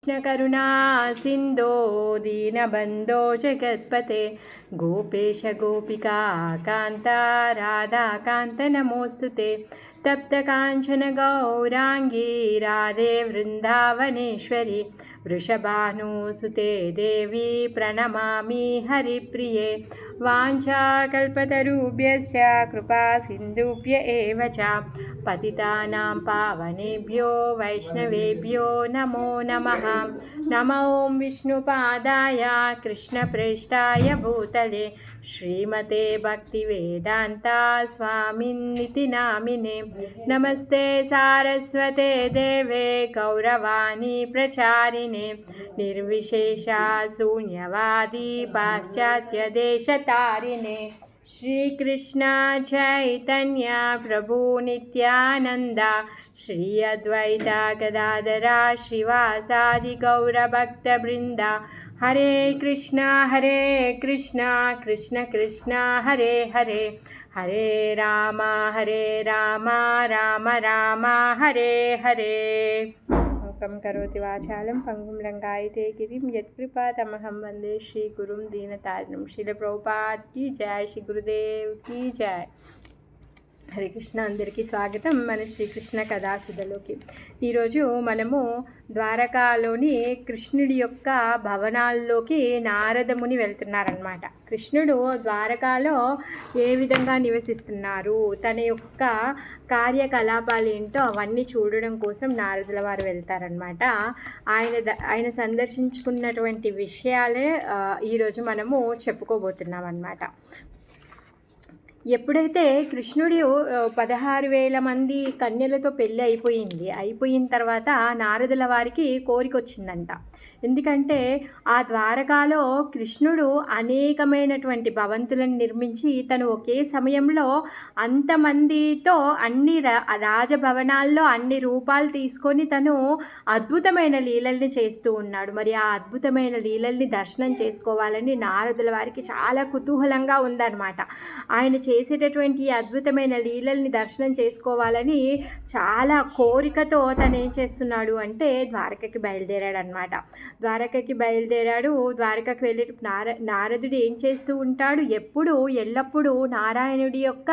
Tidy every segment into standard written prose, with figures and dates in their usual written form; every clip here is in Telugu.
కరుణా సింధో దీనబంధో జగత్పతే గోపేశ గోపికా కాంత రాధాకాంత నమోస్తుతే తప్త కాంచన గౌరాంగీ రాధే వృందావనేశ్వరి వృషభానుసుతే దేవి ప్రణమామి హరిప్రియే వాంఛాకల్పతరుభ్యశ్చ కృపా సింధుభ్య ఏవ చ పతితానాం పావనేభ్యో వైష్ణవేభ్యో నమో నమః నమో ఓం విష్ణుపాదాయ కృష్ణప్రేష్టాయ భూతలే శ్రీమతే భక్తివేదాంత స్వామిన్నితి నామినే నమస్తే సారస్వతే దేవే గౌరవాణి ప్రచారిణే నిర్విశేష శూన్యవాది పాశ్చాత్య దేశతారిణే శ్రీకృష్ణ చైతన్య ప్రభు నిత్యానంద శ్రీ అద్వైత గదాధర శ్రీవాసాది గౌరభక్త బృంద హరే కృష్ణ కృష్ణ కృష్ణ హరే హరే హరే రామ రామ రామ హరే హరే మూకం కరోతి వాచాలం పంగుం లంఘాయతే గిరిం యత్కృపాతమహం వందే శ్రీ గురుం దీనతారిణం శ్రీల ప్రభుపాద్ కీ జయ శ్రీ గురుదేవ్ కీ జయ. హరే కృష్ణ, అందరికీ స్వాగతం మన శ్రీకృష్ణ కథాసుధలోకి. ఈరోజు మనము ద్వారకాలోని కృష్ణుడి యొక్క భవనాల్లోకి నారదముని వెళ్తున్నారనమాట. కృష్ణుడు ద్వారకాలో ఏ విధంగా నివసిస్తున్నారు, తన యొక్క కార్యకలాపాలు ఏంటో అవన్నీ చూడడం కోసం నారదుల వారు వెళ్తారనమాట. ఆయన సందర్శించుకున్నటువంటి విషయాలే ఈరోజు మనము చెప్పుకోబోతున్నాం అన్నమాట. ఎప్పుడైతే కృష్ణుడి 16,000 మంది కన్యలతో పెళ్ళి అయిపోయిన తర్వాత నారదుల వారికి కోరిక వచ్చిందంట. ఎందుకంటే ఆ ద్వారకాలో కృష్ణుడు అనేకమైనటువంటి భవంతులను నిర్మించి తను ఒకే సమయంలో అంతమందితో అన్ని రాజభవనాల్లో అన్ని రూపాలు తీసుకొని తను అద్భుతమైన లీలల్ని చేస్తూ ఉన్నాడు. మరి ఆ అద్భుతమైన లీలల్ని దర్శనం చేసుకోవాలని నారదుల వారికి చాలా కుతూహలంగా ఉందన్నమాట. ఆయన చేసేటటువంటి అద్భుతమైన లీలల్ని దర్శనం చేసుకోవాలని చాలా కోరికతో తను ఏం చేస్తున్నాడు అంటే ద్వారకకి బయలుదేరాడు. ద్వారకకి వెళ్ళి నారదుడు ఏం చేస్తూ ఉంటాడు, ఎల్లప్పుడూ నారాయణుడి యొక్క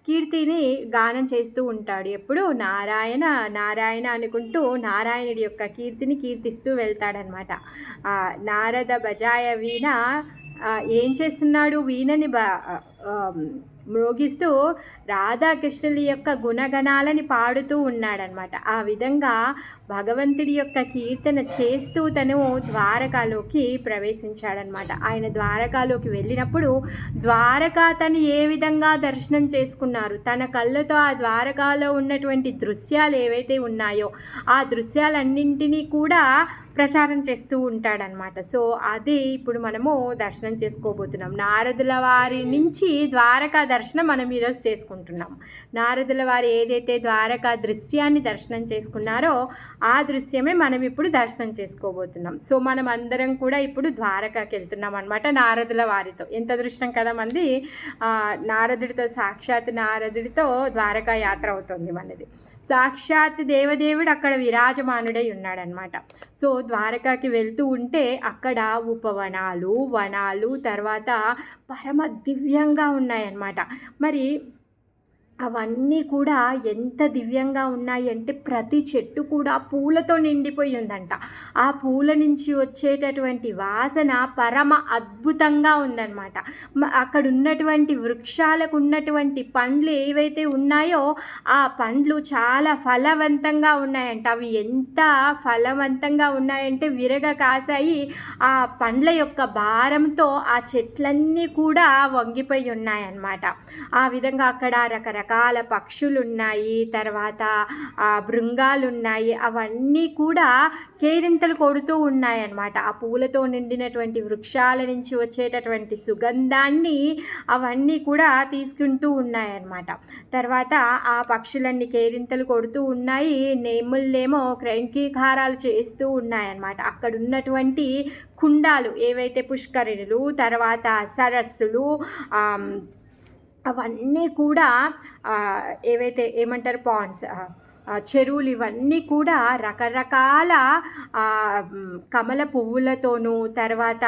కీర్తిని గానం చేస్తూ ఉంటాడు. ఎప్పుడు నారాయణ అనుకుంటూ నారాయణుడి యొక్క కీర్తిని కీర్తిస్తూ వెళ్తాడనమాట. నారద బజాయ వీణ ఏం చేస్తున్నాడు, వీణని మ్రోగిస్తూ రాధాకృష్ణుల యొక్క గుణగణాలని పాడుతూ ఉన్నాడనమాట. ఆ విధంగా భగవంతుడి యొక్క కీర్తన చేస్తూ తను ద్వారకాలోకి ప్రవేశించాడనమాట. ఆయన ద్వారకాలోకి వెళ్ళినప్పుడు ద్వారకా తను ఏ విధంగా దర్శనం చేసుకున్నారు, తన కళ్ళతో ఆ ద్వారకాలో ఉన్నటువంటి దృశ్యాలు ఏవైతే ఉన్నాయో ఆ దృశ్యాలన్నింటినీ కూడా ప్రచారం చేస్తూ ఉంటాడనమాట. సో అది ఇప్పుడు మనము దర్శనం చేసుకోబోతున్నాం. నారదుల వారి నుంచి ద్వారకా దర్శనం మనం ఈరోజు చేసుకుంటున్నాం. నారదుల వారు ఏదైతే ద్వారకా దృశ్యాన్ని దర్శనం చేసుకున్నారో ఆ దృశ్యమే మనం ఇప్పుడు దర్శనం చేసుకోబోతున్నాం. సో మనం అందరం కూడా ఇప్పుడు ద్వారకాకి వెళ్తున్నాం అనమాట నారదుల వారితో. ఎంత అదృష్టం కదా మంది, నారదుడితో సాక్షాత్ నారదుడితో ద్వారకా యాత్ర అవుతుంది మనది. సాక్షాత్ దేవదేవుడు అక్కడ విరాజమానుడై ఉన్నాడనమాట. సో ద్వారకాకి వెళ్తూ ఉంటే అక్కడ ఉపవనాలు, వనాలు, తర్వాత పరమ దివ్యంగా ఉన్నాయన్నమాట. మరి అవన్నీ కూడా ఎంత దివ్యంగా ఉన్నాయి అంటే ప్రతి చెట్టు కూడా పూలతో నిండిపోయి ఉందంట. ఆ పూల నుంచి వచ్చేటటువంటి వాసన పరమ అద్భుతంగా ఉందన్నమాట. అక్కడ ఉన్నటువంటి వృక్షాలకు ఉన్నటువంటి పండ్లు ఏవైతే ఉన్నాయో ఆ పండ్లు చాలా ఫలవంతంగా ఉన్నాయంట. అవి ఎంత ఫలవంతంగా ఉన్నాయంటే విరగ కాసాయి. ఆ పండ్ల యొక్క భారంతో ఆ చెట్లన్నీ కూడా వంగిపోయి ఉన్నాయన్నమాట. ఆ విధంగా అక్కడ రకరకాల పక్షులు ఉన్నాయి, తర్వాత భృంగాలు ఉన్నాయి. అవన్నీ కూడా కేరింతలు కొడుతూ ఉన్నాయన్నమాట. ఆ పూలతో నిండినటువంటి వృక్షాల నుంచి వచ్చేటటువంటి సుగంధాన్ని అవన్నీ కూడా తీసుకుంటూ ఉన్నాయన్నమాట. తర్వాత ఆ పక్షులన్నీ కేరింతలు కొడుతూ ఉన్నాయి, నేముళ్ళేమో క్రైంకీకారాలు చేస్తూ ఉన్నాయన్నమాట. అక్కడ ఉన్నటువంటి కుండాలు ఏవైతే పుష్కరిణులు, తర్వాత సరస్సులు, అవన్నీ కూడా ఏవైతే ఏమంటారు పాండ్స్, చెరువులు ఇవన్నీ కూడా రకరకాల కమల పువ్వులతోనూ తర్వాత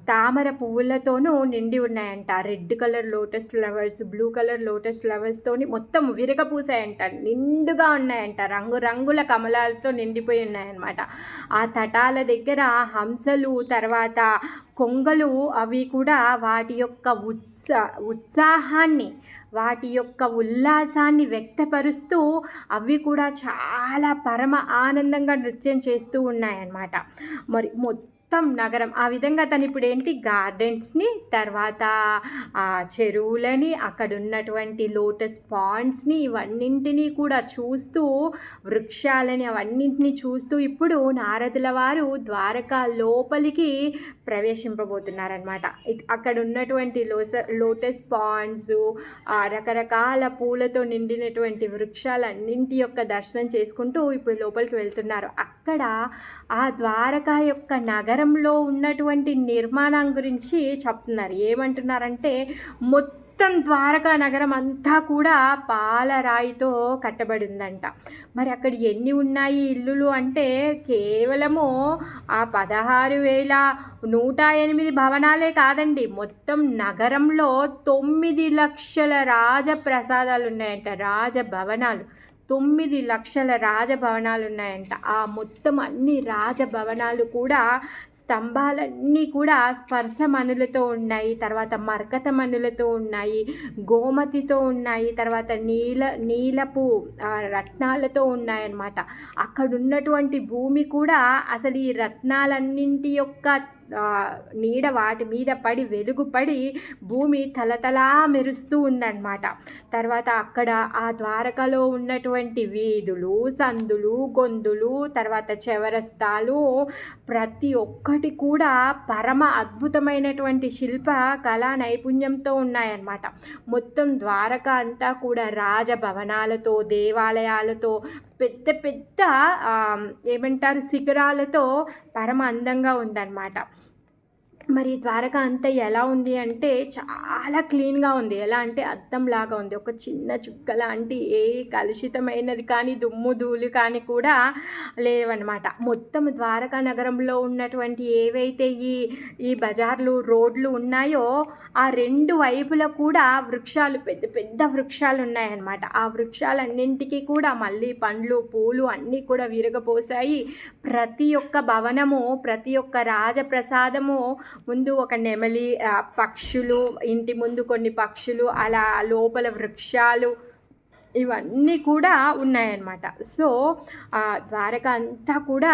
తామర పువ్వులతోనూ నిండి ఉన్నాయంట. Red colour lotus flowers, blue colour lotus ఫ్లవర్స్తోని మొత్తం విరగపూసాయంట, నిండుగా ఉన్నాయంట, రంగురంగుల కమలాలతో నిండిపోయి ఉన్నాయన్నమాట. ఆ తటాల దగ్గర హంసలు తర్వాత కొంగలు అవి కూడా వాటి యొక్క ఉత్సాహాన్ని వాటి యొక్క ఉల్లాసాన్ని వ్యక్తపరుస్తూ అవి కూడా చాలా పరమ ఆనందంగా నృత్యం చేస్తూ ఉన్నాయన్నమాట. మరి మొత్తం నగరం ఆ విధంగా తను ఇప్పుడు ఏంటి గార్డెన్స్ని తర్వాత చెరువులని అక్కడ ఉన్నటువంటి లోటస్ పాండ్స్ని ఇవన్నింటినీ కూడా చూస్తూ వృక్షాలని అవన్నింటినీ చూస్తూ ఇప్పుడు నారదుల వారు ద్వారకా లోపలికి ప్రవేశింపబోతున్నారనమాట. అక్కడ ఉన్నటువంటి లోటస్ పాండ్స్ రకరకాల పూలతో నిండినటువంటి వృక్షాలన్నింటి యొక్క దర్శనం చేసుకుంటూ ఇప్పుడు లోపలికి వెళ్తున్నారు. అక్కడ ఆ ద్వారకా యొక్క నగరంలో ఉన్నటువంటి నిర్మాణం గురించి చెప్తున్నారు. ఏమంటున్నారంటే మొత్తం ద్వారకా నగరం అంతా కూడా పాలరాయితో కట్టబడి ఉందంట. మరి అక్కడ ఎన్ని ఉన్నాయి ఇల్లులు అంటే కేవలము ఆ 16,108 భవనాలే కాదండి, మొత్తం నగరంలో 9 లక్షల రాజప్రసాదాలు ఉన్నాయంట, రాజభవనాలు 9 లక్షల రాజభవనాలు ఉన్నాయంట. ఆ మొత్తం అన్ని రాజభవనాలు కూడా స్తంభాలన్నీ కూడా స్పర్శ మనులతో ఉన్నాయి, తర్వాత మరకత మనులతో ఉన్నాయి, గోమతితో ఉన్నాయి, తర్వాత నీలపు రత్నాలతో ఉన్నాయన్నమాట. అక్కడ ఉన్నటువంటి భూమి కూడా అసలు ఈ రత్నాలన్నింటి యొక్క నీడ వాటి మీద పడి వెలుగుపడి భూమి తలతలా మెరుస్తూ ఉందన్నమాట. తర్వాత అక్కడ ఆ ద్వారకలో ఉన్నటువంటి వీధులు, సందులు, గొంతులు, తర్వాత చౌరస్తాలు ప్రతి ఒక్కటి కూడా పరమ అద్భుతమైనటువంటి శిల్ప కళా నైపుణ్యంతో ఉన్నాయన్నమాట. మొత్తం ద్వారక అంతా కూడా రాజభవనాలతో, దేవాలయాలతో, పెద్ద పెద్ద ఏమంటారు శిఖరాలతో పరమ అందంగా ఉందన్నమాట. మరి ద్వారక అంతా ఎలా ఉంది అంటే చాలా క్లీన్గా ఉంది. ఎలా అంటే అద్దంలాగా ఉంది. ఒక చిన్న చుక్క లాంటి ఏ కలుషితమైనది కానీ దుమ్ము ధూళి కానీ కూడా లేవన్నమాట. మొత్తం ద్వారకా నగరంలో ఉన్నటువంటి ఏవైతే ఈ బజార్లు రోడ్లు ఉన్నాయో ఆ 2 వైపులా కూడా వృక్షాలు, పెద్ద పెద్ద వృక్షాలు ఉన్నాయన్నమాట. ఆ వృక్షాలన్నింటికి కూడా మళ్ళీ పండ్లు పూలు అన్నీ కూడా విరగపోసాయి. ప్రతి ఒక్క భవనము, ప్రతి ఒక్క రాజప్రసాదము ముందు ఒక నెమలి, పక్షులు, ఇంటి ముందు కొన్ని పక్షులు, అలా లోపల వృక్షాలు ఇవన్నీ కూడా ఉన్నాయన్నమాట. సో ద్వారక అంతా కూడా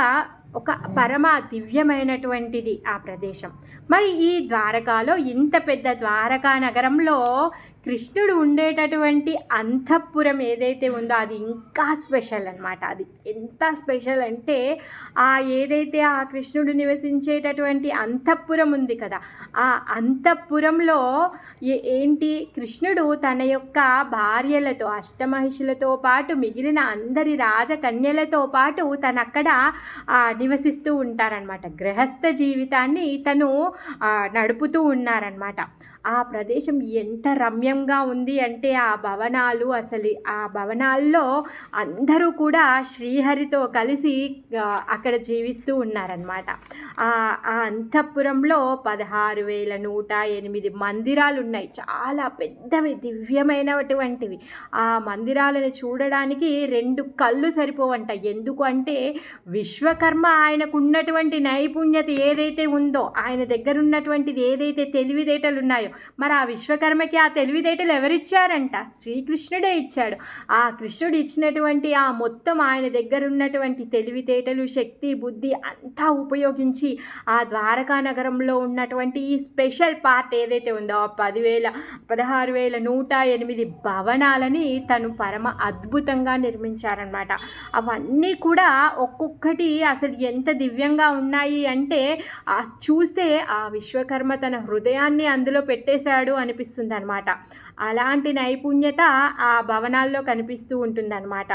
ఒక పరమ దివ్యమైనటువంటిది ఆ ప్రదేశం. మరి ఈ ద్వారకాలో ఇంత పెద్ద ద్వారకా నగరంలో కృష్ణుడు ఉండేటటువంటి అంతఃపురం ఏదైతే ఉందో అది ఇంకా స్పెషల్ అనమాట. అది ఎంత స్పెషల్ అంటే ఏదైతే ఆ కృష్ణుడు నివసించేటటువంటి అంతఃపురం ఉంది కదా, ఆ అంతఃపురంలో ఏంటి కృష్ణుడు తన యొక్క భార్యలతో, అష్టమహిషులతో పాటు మిగిలిన అందరి రాజకన్యలతో పాటు తను అక్కడ నివసిస్తూ ఉంటారనమాట. గృహస్థ జీవితాన్ని తను నడుపుతూ ఉన్నారనమాట. ఆ ప్రదేశం ఎంత రమ్యంగా ఉంది అంటే ఆ భవనాలు, అసలు ఆ భవనాల్లో అందరూ కూడా శ్రీహరితో కలిసి అక్కడ జీవిస్తూ ఉన్నారనమాట. ఆ అంతఃపురంలో 16,108 మందిరాలు ఉన్నాయి. చాలా పెద్దవి, దివ్యమైనటువంటివి. ఆ మందిరాలను చూడడానికి 2 కళ్ళు సరిపోవంట. ఎందుకు అంటే విశ్వకర్మ ఆయనకు ఉన్నటువంటి నైపుణ్యత ఏదైతే ఉందో, ఆయన దగ్గర ఉన్నటువంటిది ఏదైతే తెలివితేటలు ఉన్నాయో, మరి ఆ విశ్వకర్మకి ఆ తెలివితేటలు ఎవరిచ్చారంట? శ్రీకృష్ణుడే ఇచ్చాడు. ఆ కృష్ణుడు ఇచ్చినటువంటి ఆ మొత్తం ఆయన దగ్గర ఉన్నటువంటి తెలివితేటలు, శక్తి, బుద్ధి అంతా ఉపయోగించి ఆ ద్వారకా నగరంలో ఉన్నటువంటి ఈ స్పెషల్ పార్ట్ ఏదైతే ఉందో ఆ 16,108 భవనాలని తను పరమ అద్భుతంగా నిర్మించారనమాట. అవన్నీ కూడా ఒక్కొక్కటి అసలు ఎంత దివ్యంగా ఉన్నాయి అంటే చూస్తే ఆ విశ్వకర్మ తన హృదయాన్ని అందులో పెట్టేశాడు అనిపిస్తుంది అనమాట. అలాంటి నైపుణ్యత ఆ భవనాల్లో కనిపిస్తూ ఉంటుందన్నమాట.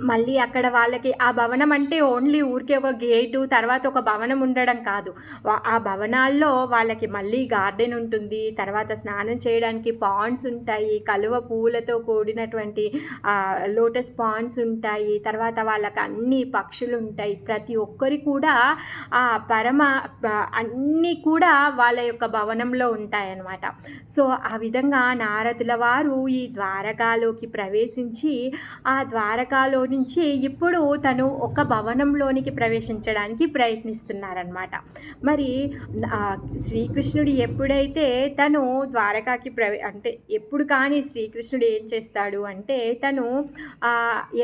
మళ్ళీ అక్కడ వాళ్ళకి ఆ భవనం అంటే ఓన్లీ ఊరికే ఒక గేటు, తర్వాత ఒక భవనం ఉండడం కాదు. ఆ భవనాల్లో వాళ్ళకి మళ్ళీ గార్డెన్ ఉంటుంది. తర్వాత స్నానం చేయడానికి పాండ్స్ ఉంటాయి. కలువ పూలతో కూడినటువంటి లోటస్ పాండ్స్ ఉంటాయి. తర్వాత వాళ్ళకి అన్ని పక్షులుంటాయి. ప్రతి ఒక్కరి కూడా ఆ పరమ అన్నీ కూడా వాళ్ళ యొక్క భవనంలో ఉంటాయన్నమాట. సో, ఆ విధంగా నారదుల వారు ఈ ద్వారకాలోకి ప్రవేశించి, ఆ ద్వారకాలో నుంచి ఇప్పుడు తను ఒక భవనంలోనికి ప్రవేశించడానికి ప్రయత్నిస్తున్నారనమాట. మరి శ్రీకృష్ణుడు ఎప్పుడైతే తను ద్వారకాకి అంటే ఎప్పుడు కానీ శ్రీకృష్ణుడు ఏం చేస్తాడు అంటే తను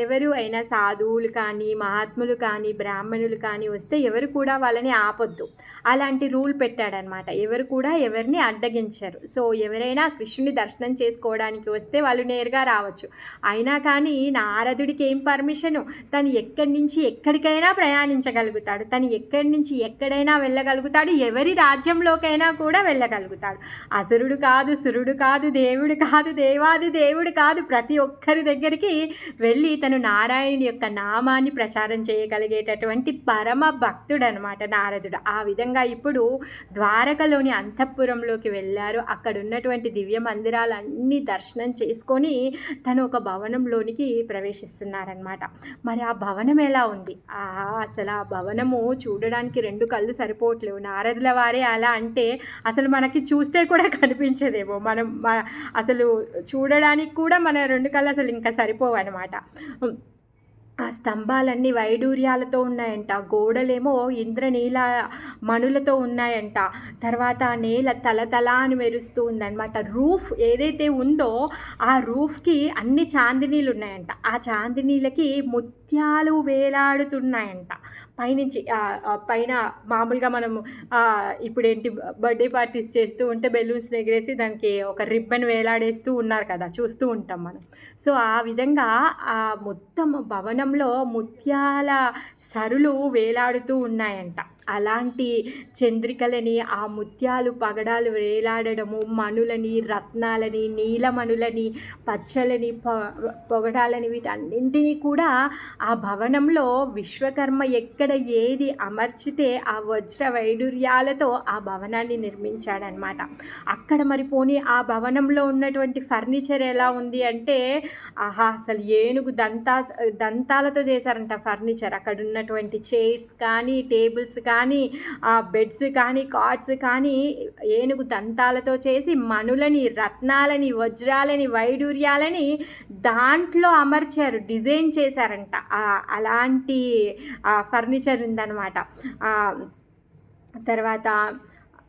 ఎవరు అయినా సాధువులు కానీ, మహాత్ములు కానీ, బ్రాహ్మణులు కానీ వస్తే ఎవరు కూడా వాళ్ళని ఆపొద్దు. అలాంటి రూల్ పెట్టాడనమాట. ఎవరు కూడా ఎవరిని అడ్డగించరు. సో, ఎవరైనా కృష్ణుని దర్శనం చేసుకోవడానికి వస్తే వాళ్ళు నేరుగా రావచ్చు. అయినా కానీ నారదుడికి ఏం పర్మిషను, తను ఎక్కడి నుంచి ఎక్కడికైనా ప్రయాణించగలుగుతాడు. తను ఎక్కడి నుంచి ఎక్కడైనా వెళ్ళగలుగుతాడు. ఎవరి రాజ్యంలోకైనా కూడా వెళ్ళగలుగుతాడు. అసురుడు కాదు, సురుడు కాదు, దేవుడు కాదు, దేవాది దేవుడు కాదు, ప్రతి ఒక్కరి దగ్గరికి వెళ్ళి తను నారాయణుడి యొక్క నామాన్ని ప్రచారం చేయగలిగేటటువంటి పరమ భక్తుడనమాట నారదుడు. ఆ విధంగా ఇప్పుడు ద్వారకలోని అంతఃపురంలోకి వెళ్ళారు. అక్కడ ఉన్నటువంటి దివ్య మందిరాలన్నీ దర్శనం చేసుకొని తను ఒక భవనంలోనికి ప్రవేశిస్తున్నారనమాట. మరి ఆ భవనం ఎలా ఉంది? అసలు ఆ భవనము చూడడానికి 2 కళ్ళు సరిపోవట్లేవు. నారదుల వారే అలా అంటే అసలు మనకి చూస్తే కూడా కనిపించదేమో. మనం అసలు చూడడానికి కూడా మన 2 కళ్ళు అసలు ఇంకా సరిపోవన్నమాట. ఆ స్తంభాలన్నీ వైడూర్యాలతో ఉన్నాయంట. గోడలేమో ఇంద్రనీల మణులతో ఉన్నాయంట. తర్వాత ఆ నేల తలతల అని మెరుస్తూ ఉందన్నమాట. రూఫ్ ఏదైతే ఉందో ఆ రూఫ్కి అన్ని చాందినీలు ఉన్నాయంట. ఆ చాందినీలకి ముత్యాలు వేలాడుతున్నాయంట పైనుంచి. పైన మామూలుగా మనము ఇప్పుడేంటి బర్త్డే పార్టీస్ చేస్తూ ఉంటే బెలూన్స్ ఎగరేసి దానికి ఒక రిబ్బన్ వేలాడేస్తూ ఉన్నారు కదా, చూస్తూ ఉంటాం మనం. సో, ఆ విధంగా ఆ మొత్తం భవనంలో ముత్యాల సరులు వేలాడుతూ ఉన్నాయంట. అలాంటి చంద్రికలని, ఆ ముత్యాలు పగడాలు వేలాడడము, మణులని, రత్నాలని, నీలమణులని, పచ్చలని, పొగడాలని వీటన్నింటినీ కూడా ఆ భవనంలో విశ్వకర్మ ఎక్కడ ఏది అమర్చితే ఆ వజ్ర వైడూర్యాలతో ఆ భవనాన్ని నిర్మించాడనమాట. అక్కడ మరి పోనీ ఆ భవనంలో ఉన్నటువంటి ఫర్నిచర్ ఎలా ఉంది అంటే అసలు ఏనుగు దంతాలతో చేశారంట ఫర్నిచర్. అక్కడ ఉన్నటువంటి చైర్స్ కానీ, టేబుల్స్ కానీ, బెడ్స్ కానీ, కాట్స్ కానీ ఏనుగు దంతాలతో చేసి మణులని, రత్నాలని, వజ్రాలని, వైడూర్యాలని దాంట్లో అమర్చారు, డిజైన్ చేశారంట. అలాంటి ఫర్నిచర్ ఉందన్నమాట. తర్వాత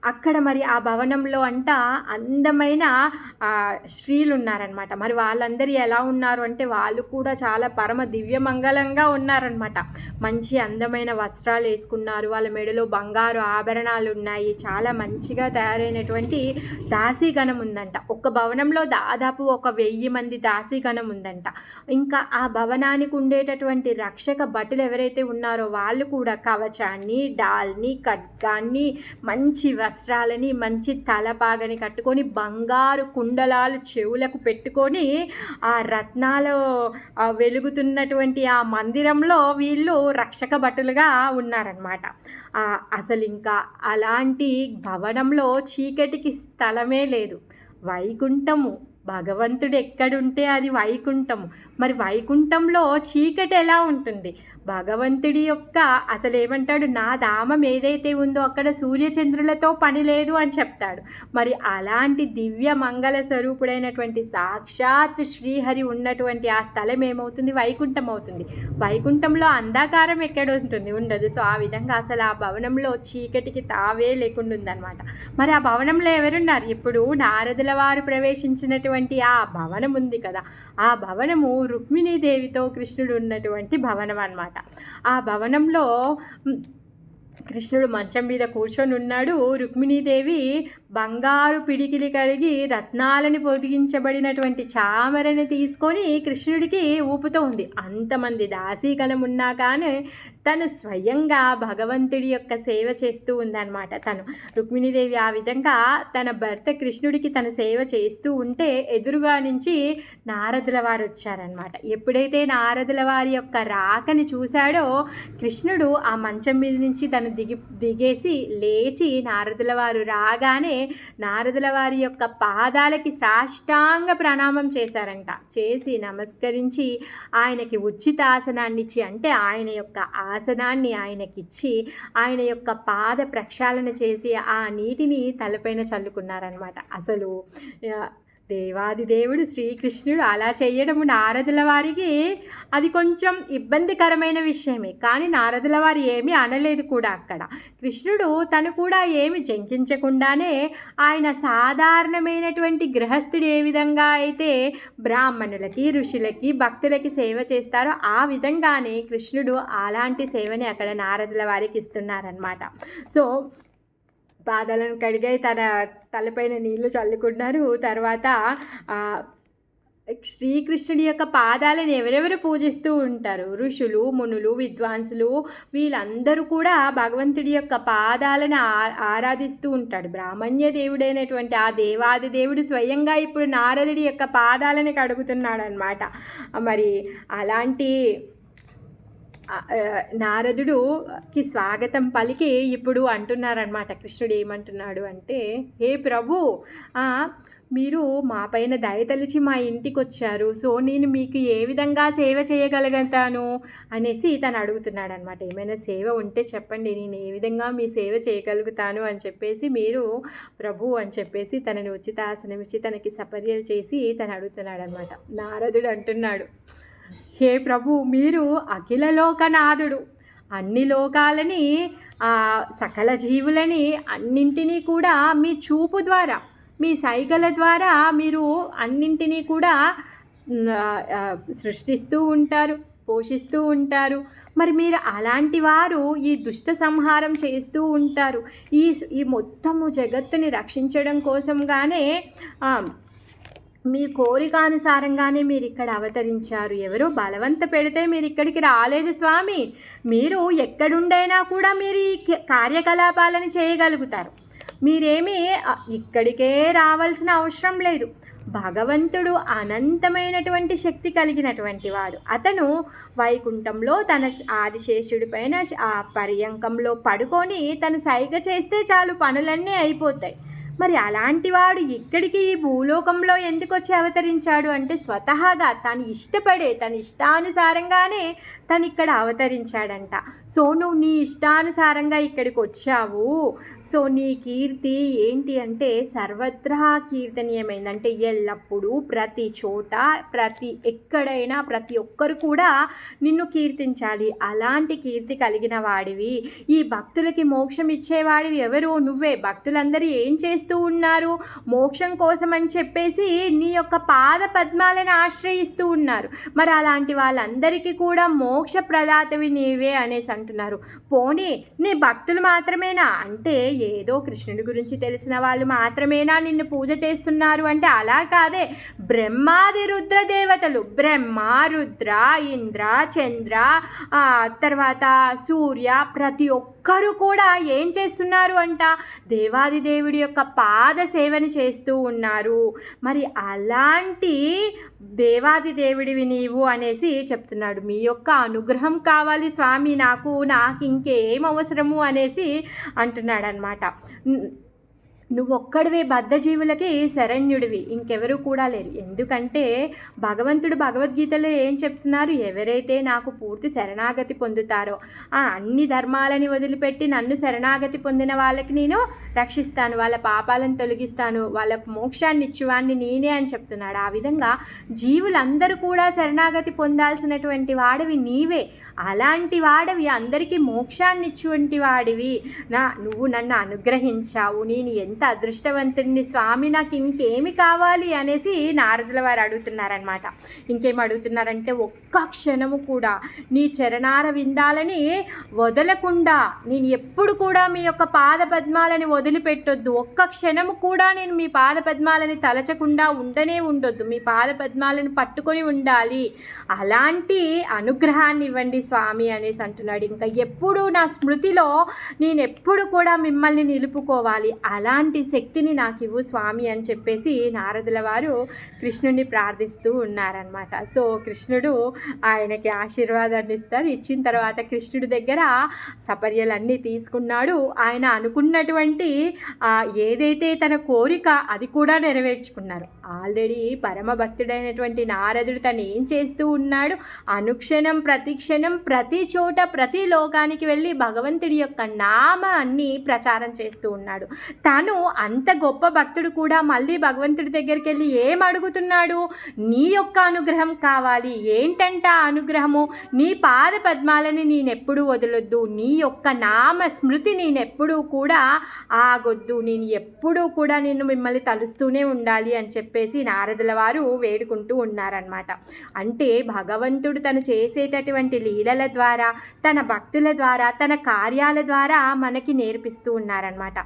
అక్కడ మరి ఆ భవనంలో అంట అందమైన స్త్రీలు ఉన్నారనమాట. మరి వాళ్ళందరూ ఎలా ఉన్నారు అంటే వాళ్ళు కూడా చాలా పరమ దివ్యమంగళంగా ఉన్నారనమాట. మంచి అందమైన వస్త్రాలు వేసుకున్నారు. వాళ్ళ మెడలో బంగారు ఆభరణాలు ఉన్నాయి. చాలా మంచిగా తయారైనటువంటి దాసీగణం ఉందంట. ఒక భవనంలో దాదాపు 1000 మంది దాసీగణం ఉందంట. ఇంకా ఆ భవనానికి ఉండేటటువంటి రక్షక భటులు ఎవరైతే ఉన్నారో వాళ్ళు కూడా కవచాన్ని, డాల్ని, ఖడ్గాన్ని, మంచి వస్త్రాలని, మంచి తలపాగని కట్టుకొని, బంగారు కుండలాలు చెవులకు పెట్టుకొని ఆ రత్నాలు వెలుగుతున్నటువంటి ఆ మందిరంలో వీళ్ళు రక్షక భటులుగా ఉన్నారనమాట. అసలు ఇంకా అలాంటి భవనంలో చీకటికి స్థలమే లేదు. వైకుంఠము, భగవంతుడు ఎక్కడుంటే అది వైకుంఠము. మరి వైకుంఠంలో చీకటి ఎలా ఉంటుంది? భగవంతుడి యొక్క అసలు ఏమంటాడు, నా ధామం ఏదైతే ఉందో అక్కడ సూర్యచంద్రులతో పని లేదు అని చెప్తాడు. మరి అలాంటి దివ్య మంగళ స్వరూపుడైనటువంటి సాక్షాత్ శ్రీహరి ఉన్నటువంటి ఆ స్థలం ఏమవుతుంది? వైకుంఠం అవుతుంది. వైకుంఠంలో అంధకారం ఎక్కడ ఉంటుంది? ఉండదు. సో, ఆ విధంగా అసలు ఆ భవనంలో చీకటికి తావే లేకుండా ఉందన్నమాట. మరి ఆ భవనంలో ఎవరున్నారు? ఇప్పుడు నారదుల వారు ప్రవేశించినటువంటి ఆ భవనం ఉంది కదా, ఆ భవనము రుక్మిణీదేవితో కృష్ణుడు ఉన్నటువంటి భవనం అన్నమాట. ఆ భవనంలో కృష్ణుడు మంచం మీద కూర్చొని ఉన్నాడు. రుక్మిణీదేవి బంగారు పిడికిలి కలిగి రత్నాలని పొదిగించబడినటువంటి చామరని తీసుకొని కృష్ణుడికి ఊపుతూ ఉంది. అంతమంది దాసీగణం ఉన్నా కానీ తను స్వయంగా భగవంతుడి యొక్క సేవ చేస్తూ ఉందన్నమాట. తను రుక్మిణీదేవి ఆ విధంగా తన భర్త కృష్ణుడికి తన సేవ చేస్తూ ఉంటే ఎదురుగా నుంచి నారదుల వారు వచ్చారనమాట. ఎప్పుడైతే నారదుల వారి యొక్క రాకని చూశాడో కృష్ణుడు ఆ మంచం మీద నుంచి తను దిగేసి లేచి నారదుల వారు రాగానే నారదుల వారి యొక్క పాదాలకి సాష్టాంగ ప్రణామం చేశారంట. చేసి నమస్కరించి ఆయనకి ఉచితాసనాన్ని ఇచ్చి, అంటే ఆయన యొక్క ఆసనాన్ని ఆయనకిచ్చి ఆయన యొక్క పాద ప్రక్షాళన చేసి ఆ నీటిని తలపైన చల్లుకున్నారనమాట. అసలు దేవాది దేవుడు శ్రీకృష్ణుడు అలా చేయడము నారదుల వారికి అది కొంచెం ఇబ్బందికరమైన విషయమే. కానీ నారదుల వారు ఏమీ అనలేదు కూడా. అక్కడ కృష్ణుడు తను కూడా ఏమి జంకించకుండానే ఆయన సాధారణమైనటువంటి గృహస్థుడు ఏ విధంగా అయితే బ్రాహ్మణులకి ఋషులకి భక్తులకి సేవ చేస్తారో ఆ విధంగానే కృష్ణుడు అలాంటి సేవని అక్కడ నారదుల వారికి ఇస్తున్నారనమాట. సో పాదాలను కడిగి తన తలపైన నీళ్లు చల్లుకున్నారు. తర్వాత శ్రీకృష్ణుడి యొక్క పాదాలను ఎవరెవరు పూజిస్తూ ఉంటారు? ఋషులు, మునులు, విద్వాంసులు, వీళ్ళందరూ కూడా భగవంతుడి యొక్క పాదాలను ఆరాధిస్తూ ఉంటాడు. బ్రాహ్మణ్య దేవుడైనటువంటి ఆ దేవాది దేవుడు స్వయంగా ఇప్పుడు నారదుడి యొక్క పాదాలను కడుగుతున్నాడు అనమాట. మరి అలాంటి నారదుడికి స్వాగతం పలికి ఇప్పుడు అంటున్నారనమాట. కృష్ణుడు ఏమంటున్నాడు అంటే, హే ప్రభు, మీరు మా పైన దయతలిచి మా ఇంటికి వచ్చారు. సో నేను మీకు ఏ విధంగా సేవ చేయగలుగుతాను అనేసి తను అడుగుతున్నాడు అనమాట. ఏమైనా సేవ ఉంటే చెప్పండి, నేను ఏ విధంగా మీ సేవ చేయగలుగుతాను అని చెప్పేసి మీరు ప్రభు అని చెప్పేసి తనని ఉచితాసనం ఇచ్చి తనకి సపర్యలు చేసి తను అడుగుతున్నాడు అనమాట. నారదుడు అంటున్నాడు, హే ప్రభు, మీరు అఖిల లోకనాథుడు. అన్ని లోకాలని సకల జీవులని అన్నింటినీ కూడా మీ చూపు ద్వారా, మీ సైగల ద్వారా మీరు అన్నింటినీ కూడా సృష్టిస్తూ ఉంటారు, పోషిస్తూ ఉంటారు. మరి మీరు అలాంటి వారు ఈ దుష్ట సంహారం చేస్తూ ఉంటారు. ఈ మొత్తము జగత్తుని రక్షించడం కోసంగానే మీ కోరికానుసారంగానే మీరు ఇక్కడ అవతరించారు. ఎవరో బలవంత పెడితే మీరు ఇక్కడికి రాలేదు స్వామి. మీరు ఎక్కడుండైనా కూడా మీరు ఈ కార్యకలాపాలను చేయగలుగుతారు. మీరేమీ ఇక్కడికే రావాల్సిన అవసరం లేదు. భగవంతుడు అనంతమైనటువంటి శక్తి కలిగినటువంటి వాడు. అతను వైకుంఠంలో తన ఆదిశేషుడి పైన ఆ పర్యంకంలో పడుకొని తను సైగ చేస్తే చాలు, పనులన్నీ అయిపోతాయి. మరి అలాంటి వాడు ఇక్కడికి ఈ భూలోకంలో ఎందుకు వచ్చి అవతరించాడు అంటే స్వతహాగా తను ఇష్టపడే తన ఇష్టానుసారంగానే తను ఇక్కడ అవతరించాడంట. సో నువ్వు నీ ఇష్టానుసారంగా ఇక్కడికి వచ్చావు. సో నీ కీర్తి ఏంటి అంటే సర్వత్రా కీర్తనీయమైంది. అంటే ఎల్లప్పుడూ ప్రతి చోట ఎక్కడైనా ప్రతి ఒక్కరు కూడా నిన్ను కీర్తించాలి. అలాంటి కీర్తి కలిగిన వాడివి. ఈ భక్తులకి మోక్షం ఇచ్చేవాడివి ఎవరు? నువ్వే. భక్తులందరూ ఏం చేస్తూ ఉన్నారు? మోక్షం కోసం అని చెప్పేసి నీ యొక్క పాద పద్మాలను ఆశ్రయిస్తూ ఉన్నారు. మరి అలాంటి వాళ్ళందరికీ కూడా మోక్ష ప్రదాతవి నీవే అనేసి అంటున్నారు. పోనీ నీ భక్తులు మాత్రమేనా అంటే ఏదో కృష్ణుడి గురించి తెలిసిన వాళ్ళు మాత్రమేనా నిన్ను పూజ చేస్తున్నారు అంటే అలా కాదే. బ్రహ్మాది రుద్ర దేవతలు, బ్రహ్మ, రుద్ర, ఇంద్ర, చంద్ర, తర్వాత సూర్య, ప్రతి ఒక్కరు కూడా ఏం చేస్తున్నారు అంట? దేవాది దేవుడి యొక్క పాద సేవని చేస్తూ ఉన్నారు. మరి అలాంటి దేవాది దేవుడివి నీవు అనేసి చెప్తున్నాడు. మీ యొక్క అనుగ్రహం కావాలి స్వామి, నాకు ఇంకేం అవసరము అనేసి అంటున్నాడు అనమాట. నువ్వు ఒక్కడివే బద్ధజీవులకి శరణ్యుడివి, ఇంకెవరు కూడా లేరు. ఎందుకంటే భగవంతుడు భగవద్గీతలో ఏం చెప్తున్నారు? ఎవరైతే నాకు పూర్తి శరణాగతి పొందుతారో అన్ని ధర్మాలని వదిలిపెట్టి నన్ను శరణాగతి పొందిన వాళ్ళకి నేను రక్షిస్తాను, వాళ్ళ పాపాలను తొలగిస్తాను, వాళ్ళకు మోక్షాన్ని ఇచ్చేవాడిని నేనే అని చెప్తున్నాడు. ఆ విధంగా జీవులందరూ కూడా శరణాగతి పొందాల్సినటువంటి వాడివి నీవే. అలాంటి వాడివి, అందరికీ మోక్షాన్ని ఇచ్చేటువంటి వాడివి. నువ్వు నన్ను అనుగ్రహించావు, నేను ఎంత అదృష్టవంతుడిని స్వామి, నాకు ఇంకేమి కావాలి అనేసి నారదుల వారు అడుగుతున్నారనమాట. ఇంకేం అడుగుతున్నారంటే ఒక్క క్షణము కూడా నీ చరణార విందాలని వదలకుండా నేను ఎప్పుడు కూడా మీ యొక్క పాద పద్మాలని వదిలిపెట్టొద్దు, ఒక్క క్షణము కూడా నేను మీ పాద పద్మాలని తలచకుండా ఉండొద్దు, మీ పాద పద్మాలను పట్టుకొని ఉండాలి, అలాంటి అనుగ్రహాన్ని ఇవ్వండి స్వామి అనేసి అంటున్నాడు. ఇంకా ఎప్పుడు నా స్మృతిలో నేను ఎప్పుడు కూడా మిమ్మల్ని నిలుపుకోవాలి, అలాంటి శక్తిని నాకు ఇవ్వు స్వామి అని చెప్పేసి నారదుల వారు కృష్ణుడిని ప్రార్థిస్తూ ఉన్నారనమాట. సో కృష్ణుడు ఆయనకి ఆశీర్వాదాన్ని ఇచ్చిన తర్వాత కృష్ణుడి దగ్గర సపర్యలన్నీ తీసుకున్నాడు. ఆయన అనుకున్నటువంటి ఏదైతే తన కోరిక అది కూడా నెరవేర్చుకున్నారు. ఆల్రెడీ పరమ భక్తుడైనటువంటి నారదుడు తను ఏం చేస్తూ ఉన్నాడు, అనుక్షణం ప్రతిక్షణం ప్రతి చోట ప్రతి లోకానికి వెళ్ళి భగవంతుడి యొక్క నామాన్ని ప్రచారం చేస్తూ ఉన్నాడు. తను అంత గొప్ప భక్తుడు కూడా మళ్ళీ భగవంతుడి దగ్గరికి వెళ్ళి ఏం అడుగుతున్నాడు, నీ యొక్క అనుగ్రహం కావాలి. ఏంటంట అనుగ్రహము, నీ పాద పద్మాలని నేనెప్పుడు వదలొద్దు, నీ యొక్క నామ స్మృతి నేనెప్పుడూ కూడా ఆగొద్దు, నేను ఎప్పుడూ కూడా నేను మిమ్మల్ని తలుస్తూనే ఉండాలి అని చెప్పేసి నారదుల వారు వేడుకుంటూ ఉన్నారనమాట. అంటే భగవంతుడు తను చేసేటటువంటి లీలల ద్వారా, తన భక్తుల ద్వారా, తన కార్యాల ద్వారా మనకి నేర్పిస్తూ ఉన్నారనమాట.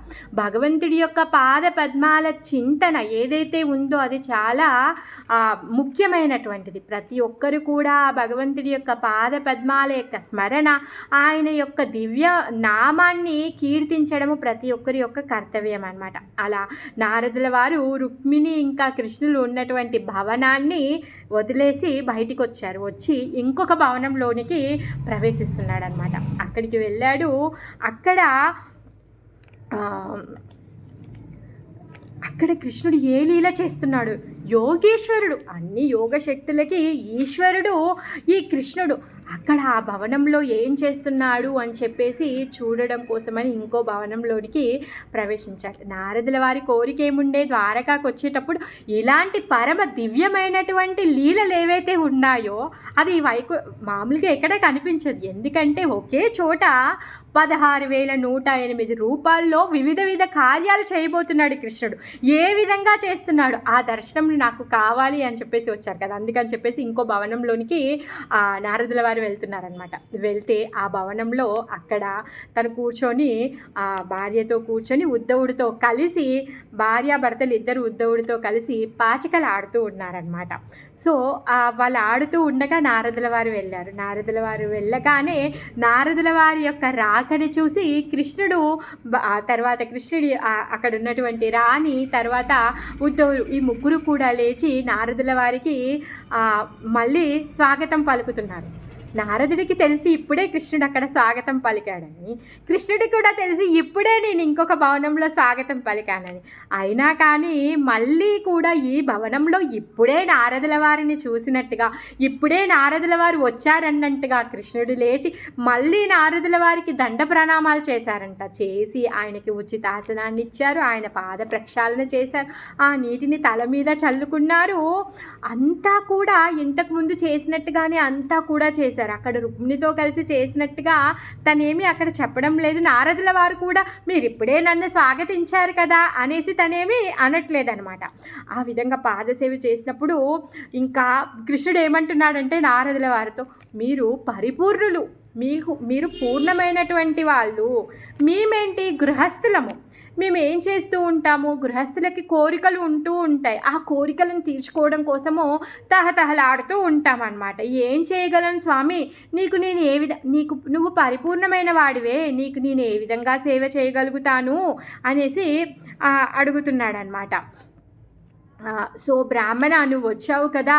భగవంతుడి యొక్క పాద పద్మాల చింతన ఏదైతే ఉందో అది చాలా ముఖ్యమైనటువంటిది. ప్రతి ఒక్కరు కూడా భగవంతుడి యొక్క పాద పద్మాల యొక్క స్మరణ, ఆయన యొక్క దివ్య నామాన్ని కీర్తించడము ప్రతి ఒక్కరి యొక్క కర్తవ్యం అనమాట. అలా నారదుల వారు రుక్మిణి ఇంకా కృష్ణులు ఉన్నటువంటి భవనాన్ని వదిలేసి బయటికి వచ్చి ఇంకొక భవనంలోనికి ప్రవేశిస్తున్నాడు అనమాట. అక్కడికి వెళ్ళాడు. అక్కడ కృష్ణుడు ఏ లీల చేస్తున్నాడు, యోగేశ్వరుడు, అన్ని యోగ శక్తులకి ఈశ్వరుడు ఈ కృష్ణుడు. అక్కడ ఆ భవనంలో ఏం చేస్తున్నాడు అని చెప్పేసి చూడడం కోసమని ఇంకో భవనంలోనికి ప్రవేశించారు. నారదుల వారి కోరిక ఏముండే, ద్వారకాకు వచ్చేటప్పుడు ఇలాంటి పరమ దివ్యమైనటువంటి లీలలు ఏవైతే ఉన్నాయో అది మామూలుగా ఎక్కడ కనిపించదు. ఎందుకంటే ఒకే చోట 16,108 రూపాల్లో వివిధ కార్యాలు చేయబోతున్నాడు కృష్ణుడు. ఏ విధంగా చేస్తున్నాడు ఆ దర్శనం నాకు కావాలి అని చెప్పేసి వచ్చారు కదా, అందుకని చెప్పేసి ఇంకో భవనంలోనికి నారదుల వారు వెళ్తున్నారనమాట. వెళ్తే ఆ భవనంలో అక్కడ తను కూర్చొని భార్యతో కూర్చొని ఉద్ధవుడితో కలిసి, భార్యాభర్తలు ఇద్దరు ఉద్ధవుడితో కలిసి పాచికలు ఆడుతూ ఉన్నారనమాట. సో వాళ్ళు ఆడుతూ ఉండగా నారదుల వారు వెళ్ళారు. నారదుల వారు వెళ్ళగానే నారదుల వారి యొక్క రాకని చూసి కృష్ణుడు, తర్వాత కృష్ణుడి అక్కడ ఉన్నటువంటి రాణి, తర్వాత ఉద్ధవుడు, ఈ ముగ్గురు కూడా లేచి నారదుల వారికి మళ్ళీ స్వాగతం పలుకుతున్నారు. నారదుడికి తెలిసి ఇప్పుడే కృష్ణుడు అక్కడ స్వాగతం పలికాడని, కృష్ణుడికి కూడా తెలిసి ఇప్పుడే నేను ఇంకొక భవనంలో స్వాగతం పలికానని. అయినా కానీ మళ్ళీ కూడా ఈ భవనంలో ఇప్పుడే నారదుల వారిని చూసినట్టుగా, ఇప్పుడే నారదుల వారు వచ్చారన్నట్టుగా కృష్ణుడు లేచి మళ్ళీ నారదుల వారికి దండ ప్రణామాలు చేశారంట. చేసి ఆయనకి ఉచితాసనాన్ని ఇచ్చారు, ఆయన పాద ప్రక్షాళన చేశారు, ఆ నీటిని తల మీద చల్లుకున్నారు. అంతా కూడా ఇంతకుముందు చేసినట్టుగానే అంతా కూడా చేశారు. అక్కడ రుక్మిణితో కలిసి చేసినట్టుగా తనేమి అక్కడ చెప్పడం లేదు. నారదుల వారు కూడా మీరు ఇప్పుడే నన్ను స్వాగతించారు కదా అనేసి తనేమి అనట్లేదనమాట. ఆ విధంగా పాదసేవ చేసినప్పుడు ఇంకా కృష్ణుడు ఏమంటున్నాడంటే నారదుల వారితో, మీరు పరిపూర్ణులు, మీరు పూర్ణమైనటువంటి వాళ్ళు, మేమేంటి గృహస్థులము, మేము ఏం చేస్తూ ఉంటాము, గృహస్థులకి కోరికలు ఉంటూ ఉంటాయి, ఆ కోరికలను తీర్చుకోవడం కోసము తహతహలాడుతూ ఉంటామన్నమాట. ఏం చేయగలను స్వామి, నువ్వు పరిపూర్ణమైన వాడివే, నీకు నేను ఏ విధంగా సేవ చేయగలుగుతాను అనేసి అడుగుతున్నాడనమాట. సో బ్రాహ్మణ, నువ్వు వచ్చావు కదా,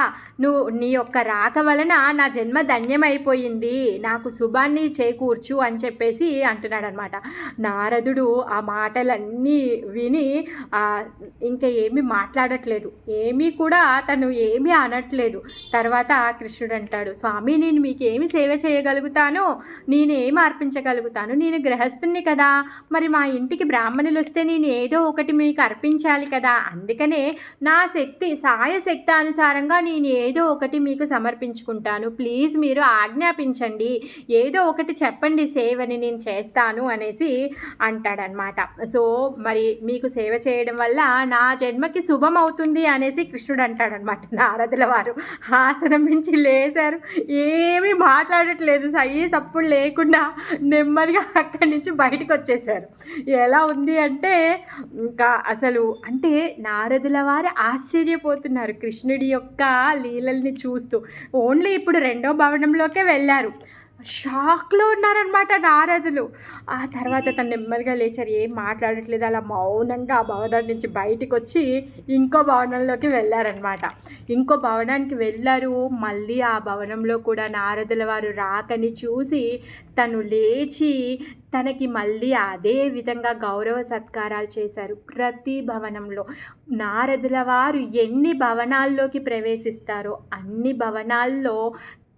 నీ యొక్క రాక వలన నా జన్మ ధన్యమైపోయింది, నాకు శుభాన్ని చేకూర్చు అని చెప్పేసి అంటున్నాడు అనమాట. నారదుడు ఆ మాటలన్నీ విని ఇంకా ఏమీ మాట్లాడట్లేదు, ఏమీ కూడా తను ఏమీ అనట్లేదు. తర్వాత కృష్ణుడు అంటాడు, స్వామి నేను మీకు ఏమి సేవ చేయగలుగుతాను, నేనేమి అర్పించగలుగుతాను, నేను గృహస్థుని కదా, మరి మా ఇంటికి బ్రాహ్మణులు వస్తే నేను ఏదో ఒకటి మీకు అర్పించాలి కదా, అందుకనే నా నా సాయశక్తి అనుసారంగా నేను ఏదో ఒకటి మీకు సమర్పించుకుంటాను, ప్లీజ్ మీరు ఆజ్ఞాపించండి, ఏదో ఒకటి చెప్పండి సేవని నేను చేస్తాను అనేసి అంటాడనమాట. సో మరి మీకు సేవ చేయడం వల్ల నా జన్మకి శుభం అవుతుంది అనేసి కృష్ణుడు అంటాడనమాట. నారదుల వారు ఆసనం నుంచి లేచారు, ఏమీ మాట్లాడట్లేదు, సప్పుడు లేకుండా నెమ్మదిగా అక్కడి నుంచి బయటకు వచ్చేసారు. ఎలా ఉంది అంటే ఇంకా అసలు అంటే నారదుల వారు ఆశ్చర్యపోతున్నారు కృష్ణుడి యొక్క లీలల్ని చూస్తూ. ఓన్లీ ఇప్పుడు రెండో భవనంలోకే వెళ్ళారు, షాక్లో ఉన్నారనమాట నారదులు. ఆ తర్వాత తను నెమ్మదిగా లేచారు, ఏం మాట్లాడట్లేదు, అలా మౌనంగా ఆ భవనం నుంచి బయటికి వచ్చి ఇంకో భవనంలోకి వెళ్ళారనమాట. ఇంకో భవనానికి వెళ్ళారు. మళ్ళీ ఆ భవనంలో కూడా నారదుల వారు రాకని చూసి తను లేచి తనకి మళ్ళీ అదే విధంగా గౌరవ సత్కారాలు చేశారు. ప్రతి భవనంలో నారదుల వారు ఎన్ని భవనాల్లోకి ప్రవేశిస్తారో అన్ని భవనాల్లో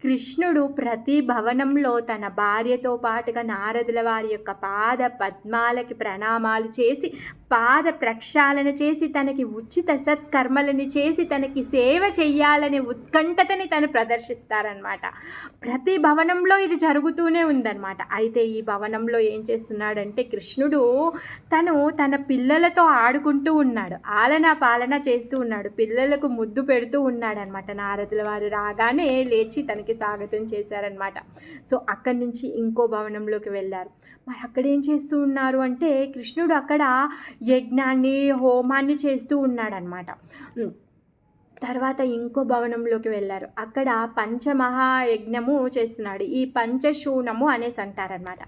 కృష్ణుడు ప్రతి భవనంలో తన భార్యతో పాటుగా నారదుల వారి యొక్క పాద పద్మాలకి ప్రణామాలు చేసి, పాద ప్రక్షాళన చేసి, తనకి ఉచిత సత్కర్మలని చేసి, తనకి సేవ చెయ్యాలనే ఉత్కంఠతని తను ప్రదర్శిస్తారనమాట. ప్రతి భవనంలో ఇది జరుగుతూనే ఉందన్నమాట. అయితే ఈ భవనంలో ఏం చేస్తున్నాడంటే కృష్ణుడు తన పిల్లలతో ఆడుకుంటూ ఉన్నాడు, ఆలనా పాలన చేస్తూ ఉన్నాడు, పిల్లలకు ముద్దు పెడుతూ ఉన్నాడనమాట. నారదుల వారు రాగానే లేచి తనకి స్వాగతం చేశారనమాట. సో అక్కడి నుంచి ఇంకో భవనంలోకి వెళ్ళారు. మరి అక్కడ ఏం చేస్తూ ఉన్నారు అంటే కృష్ణుడు అక్కడ యజ్ఞాన్ని హోమాన్ని చేస్తూ ఉన్నాడనమాట. తర్వాత ఇంకో భవనంలోకి వెళ్ళారు, అక్కడ పంచమహాయజ్ఞము చేస్తున్నాడు. ఈ పంచశూనము అనేసి అంటారనమాట.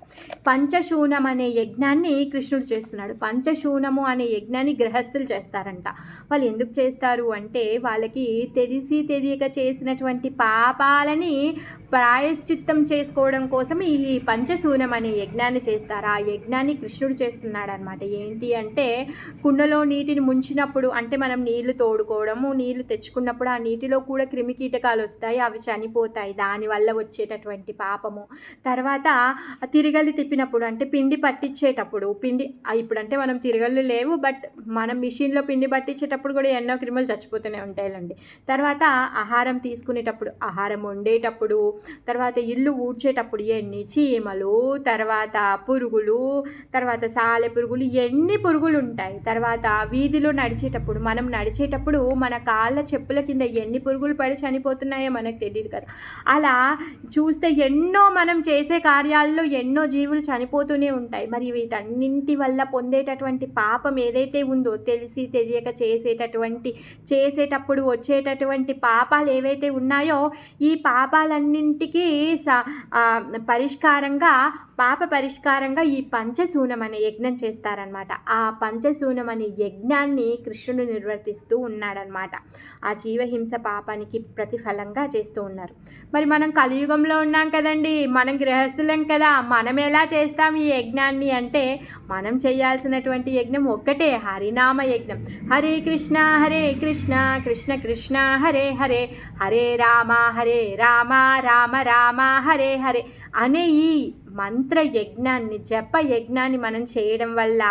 పంచశూనం అనే యజ్ఞాన్ని కృష్ణుడు చేస్తున్నాడు. పంచశూనము అనే యజ్ఞాన్ని గృహస్థులు చేస్తారంట. వాళ్ళు ఎందుకు చేస్తారు అంటే వాళ్ళకి తెలియక చేసినటువంటి పాపాలని ప్రాయశ్చిత్తం చేసుకోవడం కోసం ఈ పంచశూనం అనే యజ్ఞాన్ని చేస్తారు. ఆ యజ్ఞాన్ని కృష్ణుడు చేస్తున్నాడు అనమాట. ఏంటి అంటే కుండలో నీటిని ముంచినప్పుడు, అంటే మనం నీళ్లు తోడుకోవడము, నీళ్లు తెచ్చుకున్నప్పుడు ఆ నీటిలో కూడా క్రిమికీటకాలు వస్తాయి, అవి చనిపోతాయి, దానివల్ల వచ్చేటటువంటి పాపము. తర్వాత తిరగలి తిప్పినప్పుడు, అంటే పిండి పట్టించేటప్పుడు, ఇప్పుడంటే మనం తిరగళ్ళు లేవు, బట్ మనం మిషన్లో పిండి పట్టించేటప్పుడు కూడా ఎన్నో క్రిములు చచ్చిపోతూనే ఉంటాయండి. తర్వాత ఆహారం తీసుకునేటప్పుడు, ఆహారం వండేటప్పుడు, తర్వాత ఇల్లు ఊడ్చేటప్పుడు ఎన్ని చీమలు, తర్వాత పురుగులు, తర్వాత సాలె పురుగులు, ఎన్ని పురుగులు ఉంటాయి. తర్వాత వీధిలో నడిచేటప్పుడు, మనం నడిచేటప్పుడు మన కాళ్ళ చెప్పుల కింద ఎన్ని పురుగులు పడి చనిపోతున్నాయో మనకు తెలియదు కదా. అలా చూస్తే ఎన్నో మనం చేసే కార్యాల్లో ఎన్నో జీవులు చనిపోతూనే ఉంటాయి. మరి వీటన్నింటి వల్ల పొందేటటువంటి పాపం ఏదైతే ఉందో, తెలియక చేసేటప్పుడు వచ్చేటటువంటి పాపాలు ఏవైతే ఉన్నాయో, ఈ పాపాలన్నింటికి పాప పరిష్కారంగా ఈ పంచశూనం అనే యజ్ఞం చేస్తారనమాట. ఆ పంచశూనం అనే యజ్ఞాన్ని కృష్ణుడు నిర్వర్తిస్తూ ఉన్నాడనమాట. ఆ జీవహింస పాపానికి ప్రతిఫలంగా చేస్తూ ఉన్నారు. మరి మనం కలియుగంలో ఉన్నాం కదండి, మనం గృహస్థులం కదా, మనం ఎలా చేస్తాం ఈ యజ్ఞాన్ని అంటే మనం చేయాల్సినటువంటి యజ్ఞం ఒక్కటే, హరినామ యజ్ఞం. హరే కృష్ణ కృష్ణ కృష్ణ హరే హరే, హరే రామ రామ రామ హరే హరే అనే ఈ మంత్ర యజ్ఞాన్ని, జప యజ్ఞాన్ని మనం చేయడం వల్ల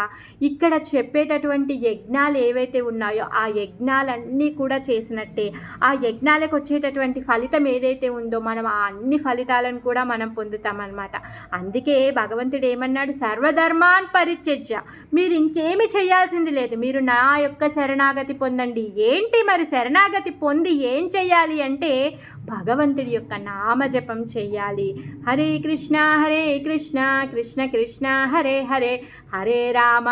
ఇక్కడ చెప్పేటటువంటి యజ్ఞాలు ఏవైతే ఉన్నాయో ఆ యజ్ఞాలన్నీ కూడా చేసినట్టే. ఆ యజ్ఞాలకు వచ్చేటటువంటి ఫలితం ఏదైతే ఉందో మనం ఆ అన్ని ఫలితాలను కూడా మనం పొందుతామన్నమాట. అందుకే భగవంతుడు ఏమన్నాడు, సర్వధర్మాన్ పరిత్యజ్య, మీరు ఇంకేమి చేయాల్సింది లేదు, మీరు నా యొక్క శరణాగతి పొందండి. ఏంటి మరి శరణాగతి పొంది ఏం చేయాలి అంటే భగవంతుడి యొక్క నామజపం చేయాలి. హరే కృష్ణ కృష్ణ కృష్ణ హరే హరే, హరే రామ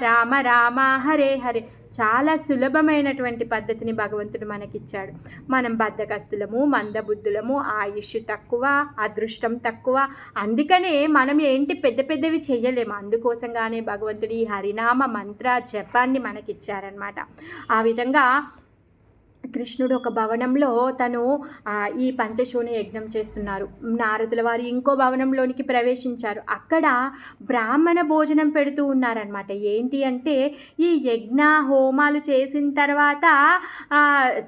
రామ రామ హరే హరే. చాలా సులభమైనటువంటి పద్ధతిని భగవంతుడు మనకిచ్చాడు. మనం బద్ధకస్తులము, మందబుద్ధులము, ఆయుష్ తక్కువ, అదృష్టం తక్కువ, అందుకనే మనం ఏంటి పెద్దవి చెయ్యలేము. అందుకోసంగానే భగవంతుడు ఈ హరినామ మంత్ర జపాన్ని మనకిచ్చారనమాట. ఆ విధంగా కృష్ణుడు ఒక భవనంలో తను ఈ పంచశూన్య యజ్ఞం చేస్తున్నారు. నారదుల వారు ఇంకో భవనంలోనికి ప్రవేశించారు. అక్కడ బ్రాహ్మణ భోజనం పెడుతూ ఉన్నారనమాట. ఏంటి అంటే ఈ యజ్ఞ హోమాలు చేసిన తర్వాత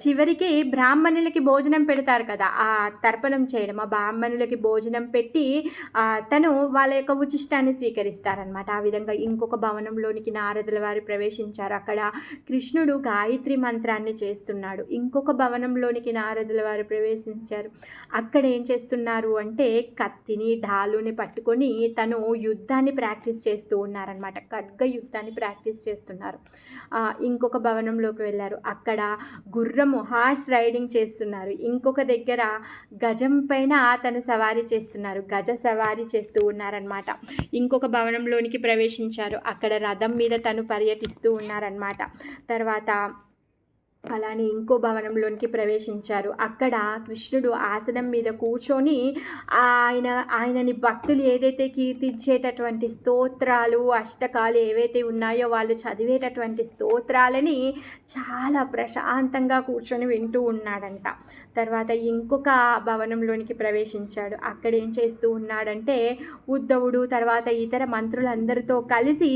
చివరికి బ్రాహ్మణులకి భోజనం పెడతారు కదా, ఆ తర్పణం చేయడం, ఆ బ్రాహ్మణులకి భోజనం పెట్టి తను వాళ్ళ యొక్క ఉచిష్టాన్ని స్వీకరిస్తారనమాట. ఆ విధంగా ఇంకొక భవనంలోనికి నారదుల వారు ప్రవేశించారు. అక్కడ కృష్ణుడు గాయత్రి మంత్రాన్ని చేస్తున్నాడు. ఇంకొక భవనంలోనికి నారదుల వారు ప్రవేశించారు. అక్కడ ఏం చేస్తున్నారు అంటే కత్తిని ఢాలుని పట్టుకొని తను యుద్ధాన్ని ప్రాక్టీస్ చేస్తూ ఉన్నారనమాట. ఖడ్గ యుద్ధాన్ని ప్రాక్టీస్ చేస్తున్నారు. ఇంకొక భవనంలోకి వెళ్ళారు. అక్కడ గుర్రము హార్స్ రైడింగ్ చేస్తున్నారు. ఇంకొక దగ్గర గజం పైన తను సవారీ చేస్తున్నారు. గజ సవారీ చేస్తూ ఉన్నారనమాట. ఇంకొక భవనంలోనికి ప్రవేశించారు. అక్కడ రథం మీద తను పర్యటిస్తూ ఉన్నారనమాట. తర్వాత అలానే ఇంకో భవనంలోనికి ప్రవేశించారు. అక్కడ కృష్ణుడు ఆసనం మీద కూర్చొని ఆయనని భక్తులు ఏదైతే కీర్తించేటటువంటి స్తోత్రాలు అష్టకాలు ఏవైతే ఉన్నాయో వాళ్ళు చదివేటటువంటి స్తోత్రాలని చాలా ప్రశాంతంగా కూర్చొని వింటూ ఉన్నాడంట. తర్వాత ఇంకొక భవనంలోనికి ప్రవేశించాడు. అక్కడ ఏం చేస్తూ ఉన్నాడంటే ఉద్ధవుడు తర్వాత ఇతర మంత్రులందరితో కలిసి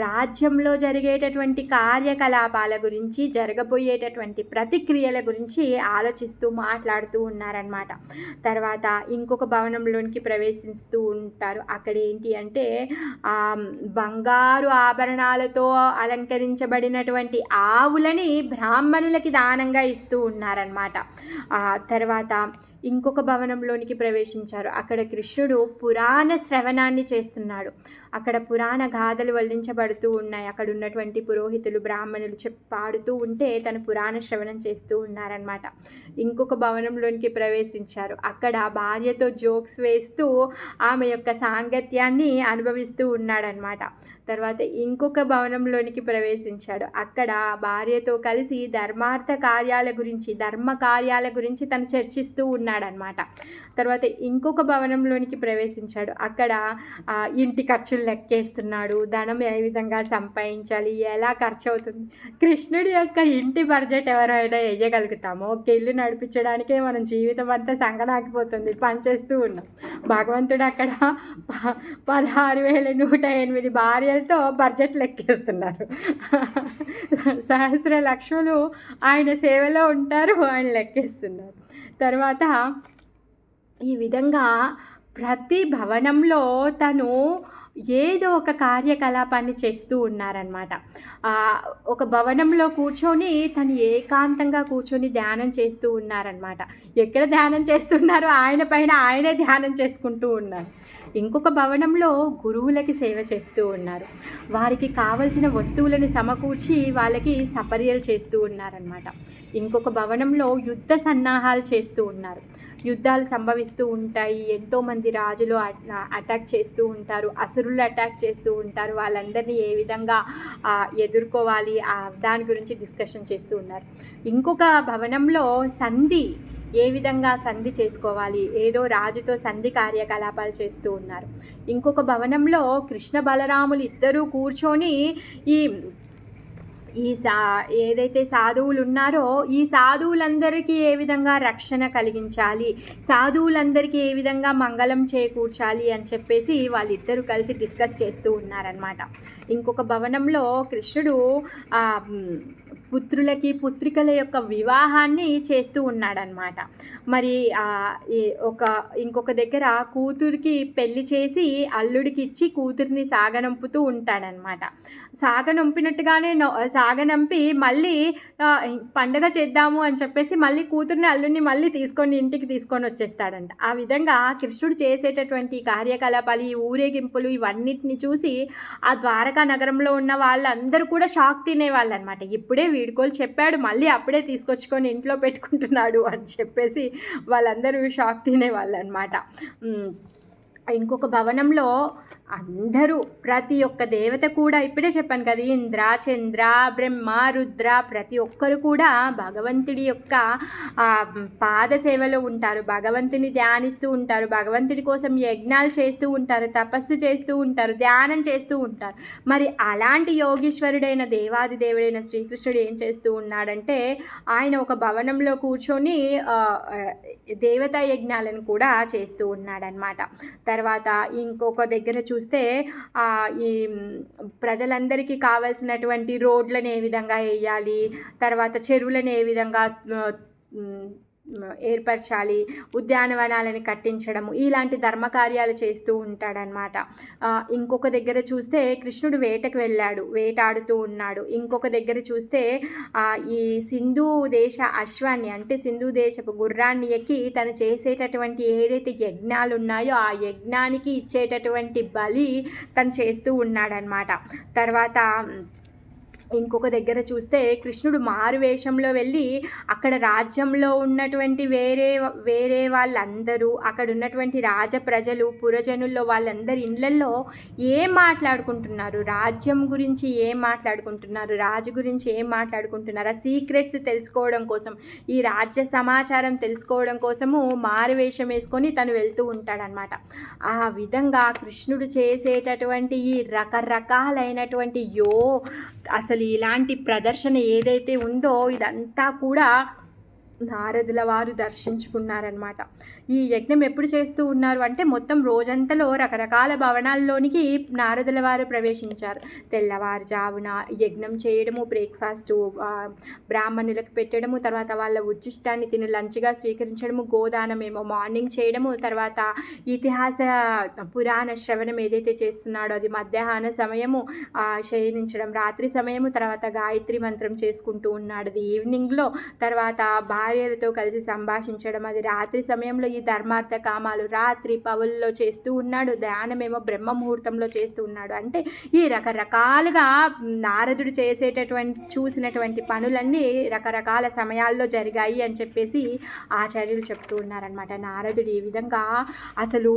రాజ్యంలో జరిగేటటువంటి కార్యకలాపాల గురించి జరగబోయేటటువంటి ప్రతిక్రియల గురించి ఆలోచిస్తూ మాట్లాడుతూ ఉన్నారనమాట. తర్వాత ఇంకొక భవనంలోనికి ప్రవేశిస్తూ ఉంటారు. అక్కడ ఏంటి అంటే బంగారు ఆభరణాలతో అలంకరించబడినటువంటి ఆవులని బ్రాహ్మణులకి దానంగా ఇస్తూ ఉన్నారనమాట. తర్వాత ఇంకొక భవనంలోనికి ప్రవేశించారు. అక్కడ కృష్ణుడు పురాణ శ్రవణాన్ని చేస్తున్నాడు. అక్కడ పురాణ గాథలు వల్లించబడుతూ ఉన్నాయి. అక్కడ ఉన్నటువంటి పురోహితులు బ్రాహ్మణులు పాడుతూ ఉంటే తను పురాణ శ్రవణం చేస్తూ ఉన్నారనమాట. ఇంకొక భవనంలోనికి ప్రవేశించారు. అక్కడ భార్యతో జోక్స్ వేస్తూ ఆమె యొక్క సాంగత్యాన్ని అనుభవిస్తూ ఉన్నాడనమాట. తర్వాత ఇంకొక భవనంలోనికి ప్రవేశించాడు. అక్కడ భార్యతో కలిసి ధర్మ కార్యాల గురించి తను చర్చిస్తూ ఉన్నాడనమాట. తర్వాత ఇంకొక భవనంలోనికి ప్రవేశించాడు. అక్కడ ఇంటి ఖర్చులు లెక్కేస్తున్నాడు. ధనం ఏ విధంగా సంపాదించాలి, ఎలా ఖర్చు అవుతుంది. కృష్ణుడి యొక్క ఇంటి బడ్జెట్ ఎవరైనా వేయగలుగుతామో ఒక ఇల్లు నడిపించడానికే మనం జీవితం అంతా సంగనాగిపోతుంది, పనిచేస్తూ ఉన్నాం. భగవంతుడు అక్కడ 16,108 భార్యలతో బడ్జెట్ లెక్కేస్తున్నారు. సహస్ర లక్ష్ములు ఆయన సేవలో ఉంటారు, ఆయన లెక్కేస్తున్నారు. తర్వాత ఈ విధంగా ప్రతి భవనంలో తను ఏదో ఒక కార్యకలాపాన్ని చేస్తూ ఉన్నారనమాట. ఒక భవనంలో కూర్చొని తను ఏకాంతంగా కూర్చొని ధ్యానం చేస్తూ ఉన్నారనమాట. ఎక్కడ ధ్యానం చేస్తున్నారో ఆయన పైన ఆయనే ధ్యానం చేసుకుంటూ ఉన్నారు. ఇంకొక భవనంలో గురువులకి సేవ చేస్తూ ఉన్నారు. వారికి కావలసిన వస్తువులను సమకూర్చి వాళ్ళకి సపర్యలు చేస్తూ ఉన్నారనమాట. ఇంకొక భవనంలో యుద్ధ సన్నాహాలు చేస్తూ ఉన్నారు. యుద్ధాలు సంభవిస్తూ ఉంటాయి. ఎంతోమంది రాజులు అటాక్ చేస్తూ ఉంటారు, అసురులు అటాక్ చేస్తూ ఉంటారు. వాళ్ళందరినీ ఏ విధంగా ఎదుర్కోవాలి దాని గురించి డిస్కషన్ చేస్తూ ఉన్నారు. ఇంకొక భవనంలో ఏ విధంగా సంధి చేసుకోవాలి, ఏదో రాజుతో సంధి కార్యకలాపాలు చేస్తూ ఉన్నారు. ఇంకొక భవనంలో కృష్ణ బలరాములు ఇద్దరూ కూర్చొని ఏదైతే సాధువులు ఉన్నారో ఈ సాధువులందరికీ ఏ విధంగా రక్షణ కలిగించాలి, సాధువులందరికీ ఏ విధంగా మంగళం చేకూర్చాలి అని చెప్పేసి వాళ్ళిద్దరూ కలిసి డిస్కస్ చేస్తూ ఉన్నారనమాట. ఇంకొక భవనంలో కృష్ణుడు పుత్రికల యొక్క వివాహాన్ని చేస్తూ ఉన్నాడనమాట. మరి ఇంకొక దగ్గర కూతురికి పెళ్లి చేసి అల్లుడికి ఇచ్చి కూతురిని సాగనంపుతూ ఉంటాడనమాట. సాగనంపి మళ్ళీ పండగ చేద్దాము అని చెప్పేసి మళ్ళీ కూతుర్ని అల్లుడిని మళ్ళీ ఇంటికి తీసుకొని వచ్చేస్తాడంట. ఆ విధంగా కృష్ణుడు చేసేటటువంటి కార్యకలాపాలు, ఈ ఊరేగింపులు ఇవన్నిటిని చూసి ఆ ద్వారకా నగరంలో ఉన్న వాళ్ళందరూ కూడా షాక్ తినేవాళ్ళు అనమాట. ఇప్పుడే వీడుకోలు చెప్పాడు, మళ్ళీ అప్పుడే తీసుకొచ్చుకొని ఇంట్లో పెట్టుకుంటున్నాడు అని చెప్పేసి వాళ్ళందరూ షాక్ తినేవాళ్ళు అనమాట. ఇంకొక భవనంలో అందరూ ప్రతి ఒక్క దేవత కూడా ఇప్పుడే చెప్పాను కదా, ఇంద్ర, చంద్ర, బ్రహ్మ, రుద్ర ప్రతి ఒక్కరు కూడా భగవంతుడి యొక్క పాద సేవలో ఉంటారు. భగవంతుని ధ్యానిస్తూ ఉంటారు, భగవంతుడి కోసం యజ్ఞాలు చేస్తూ ఉంటారు, తపస్సు చేస్తూ ఉంటారు, ధ్యానం చేస్తూ ఉంటారు. మరి అలాంటి యోగీశ్వరుడైన దేవాది దేవుడైన శ్రీకృష్ణుడు ఏం చేస్తూ ఉన్నాడంటే, ఆయన ఒక భవనంలో కూర్చొని దేవతా యజ్ఞాలను కూడా చేస్తూ ఉన్నాడనమాట. తర్వాత ఇంకొక దగ్గర చూస్తే ఈ ప్రజలందరికీ కావాల్సినటువంటి రోడ్లను ఏ విధంగా వేయాలి, తర్వాత చెరువులను ఏ విధంగా ఏర్పరచాలి, ఉద్యానవనాలను కట్టించడము, ఇలాంటి ధర్మకార్యాలు చేస్తూ ఉంటాడనమాట. ఇంకొక దగ్గర చూస్తే కృష్ణుడు వేటకు వెళ్ళాడు, వేటాడుతూ ఉన్నాడు. ఇంకొక దగ్గర చూస్తే ఈ సింధు దేశ అశ్వాన్ని అంటే సింధు దేశపు గుర్రాన్ని ఎక్కి తను చేసేటటువంటి ఏదైతే యజ్ఞాలు ఉన్నాయో ఆ యజ్ఞానికి ఇచ్చేటటువంటి బలి తను చేస్తూ ఉన్నాడనమాట. తర్వాత ఇంకొక దగ్గర చూస్తే కృష్ణుడు మారువేషంలో వెళ్ళి అక్కడ రాజ్యంలో ఉన్నటువంటి వేరే వాళ్ళందరూ, అక్కడ ఉన్నటువంటి రాజ ప్రజలు పురజనుల్లో వాళ్ళందరి ఇళ్ళల్లో ఏం మాట్లాడుకుంటున్నారు, రాజ్యం గురించి ఏం మాట్లాడుకుంటున్నారు, రాజు గురించి ఏం మాట్లాడుకుంటున్నారు, ఆ సీక్రెట్స్ తెలుసుకోవడం కోసం, ఈ రాజ్య సమాచారం తెలుసుకోవడం కోసము మారువేషం వేసుకొని తను వెళ్తూ ఉంటాడనమాట. ఆ విధంగా కృష్ణుడు చేసేటటువంటి ఈ రకరకాలైనటువంటి అసలు ఇలాంటి ప్రదర్శన ఏదైతే ఉందో ఇదంతా కూడా నారదుల వారు దర్శించుకున్నారనమాట. ఈ యజ్ఞం ఎప్పుడు చేస్తూ ఉన్నారు అంటే మొత్తం రోజంతలో రకరకాల భవనాల్లోనికి నారదుల వారు ప్రవేశించారు. తెల్లవారుజామున యజ్ఞం చేయడము, బ్రేక్ఫాస్టు బ్రాహ్మణులకు పెట్టడము, తర్వాత వాళ్ళ ఉచ్చిష్టాన్ని తిని లంచ్గా స్వీకరించడము, గోదానం ఏమో మార్నింగ్ చేయడము, తర్వాత ఇతిహాస పురాణ శ్రవణం ఏదైతే చేస్తున్నాడో అది మధ్యాహ్న సమయము శయనించడం, రాత్రి సమయము తర్వాత గాయత్రి మంత్రం చేసుకుంటూ ఉన్నాడు అది ఈవినింగ్లో, తర్వాత భార్యలతో కలిసి సంభాషించడం అది రాత్రి సమయంలో, ఈ ధర్మార్థ కామాలు రాత్రి పవుల్లో చేస్తూ ఉన్నాడు, ధ్యానమేమో బ్రహ్మ ముహూర్తంలో చేస్తూ ఉన్నాడు. అంటే ఈ రకరకాలుగా నారదుడు చూసినటువంటి పనులన్నీ రకరకాల సమయాల్లో జరిగాయి అని చెప్పేసి ఆచార్యులు చెప్తూ ఉన్నారనమాట. నారదుడు ఈ విధంగా అసలు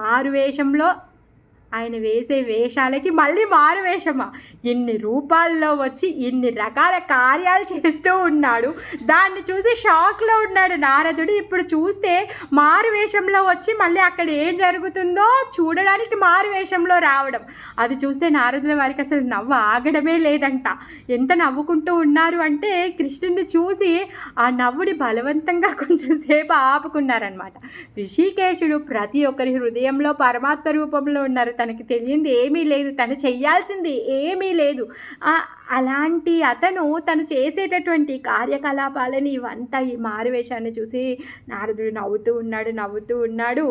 మారువేషంలో ఆయన వేసే వేషాలకి మళ్ళీ మారు వేషమా, ఇన్ని రూపాల్లో వచ్చి ఇన్ని రకాల కార్యాలు చేస్తూ ఉన్నాడు. దాన్ని చూసి షాక్లో ఉన్నాడు నారదుడు. ఇప్పుడు చూస్తే మారు వేషంలో వచ్చి మళ్ళీ అక్కడ ఏం జరుగుతుందో చూడడానికి మారు వేషంలో రావడం, అది చూస్తే నారదుల వారికి అసలు నవ్వు ఆగడమే లేదంట. ఎంత నవ్వుకుంటూ ఉన్నారు అంటే కృష్ణుడిని చూసి ఆ నవ్వుని బలవంతంగా కొంచెం సేపు ఆపుకున్నారనమాట. ఋషికేశుడు ప్రతి ఒక్కరి హృదయంలో పరమాత్మ రూపంలో ఉన్నారు, తనకి తెలియంది ఏమీ లేదు, తను చెయ్యాల్సింది ఏమీ లేదు. అలాంటి తను చేసేటటువంటి కార్యకలాపాలని ఇవంతా ఈ మారువేషాన్ని చూసి నారదుడు నవ్వుతూ ఉన్నాడు.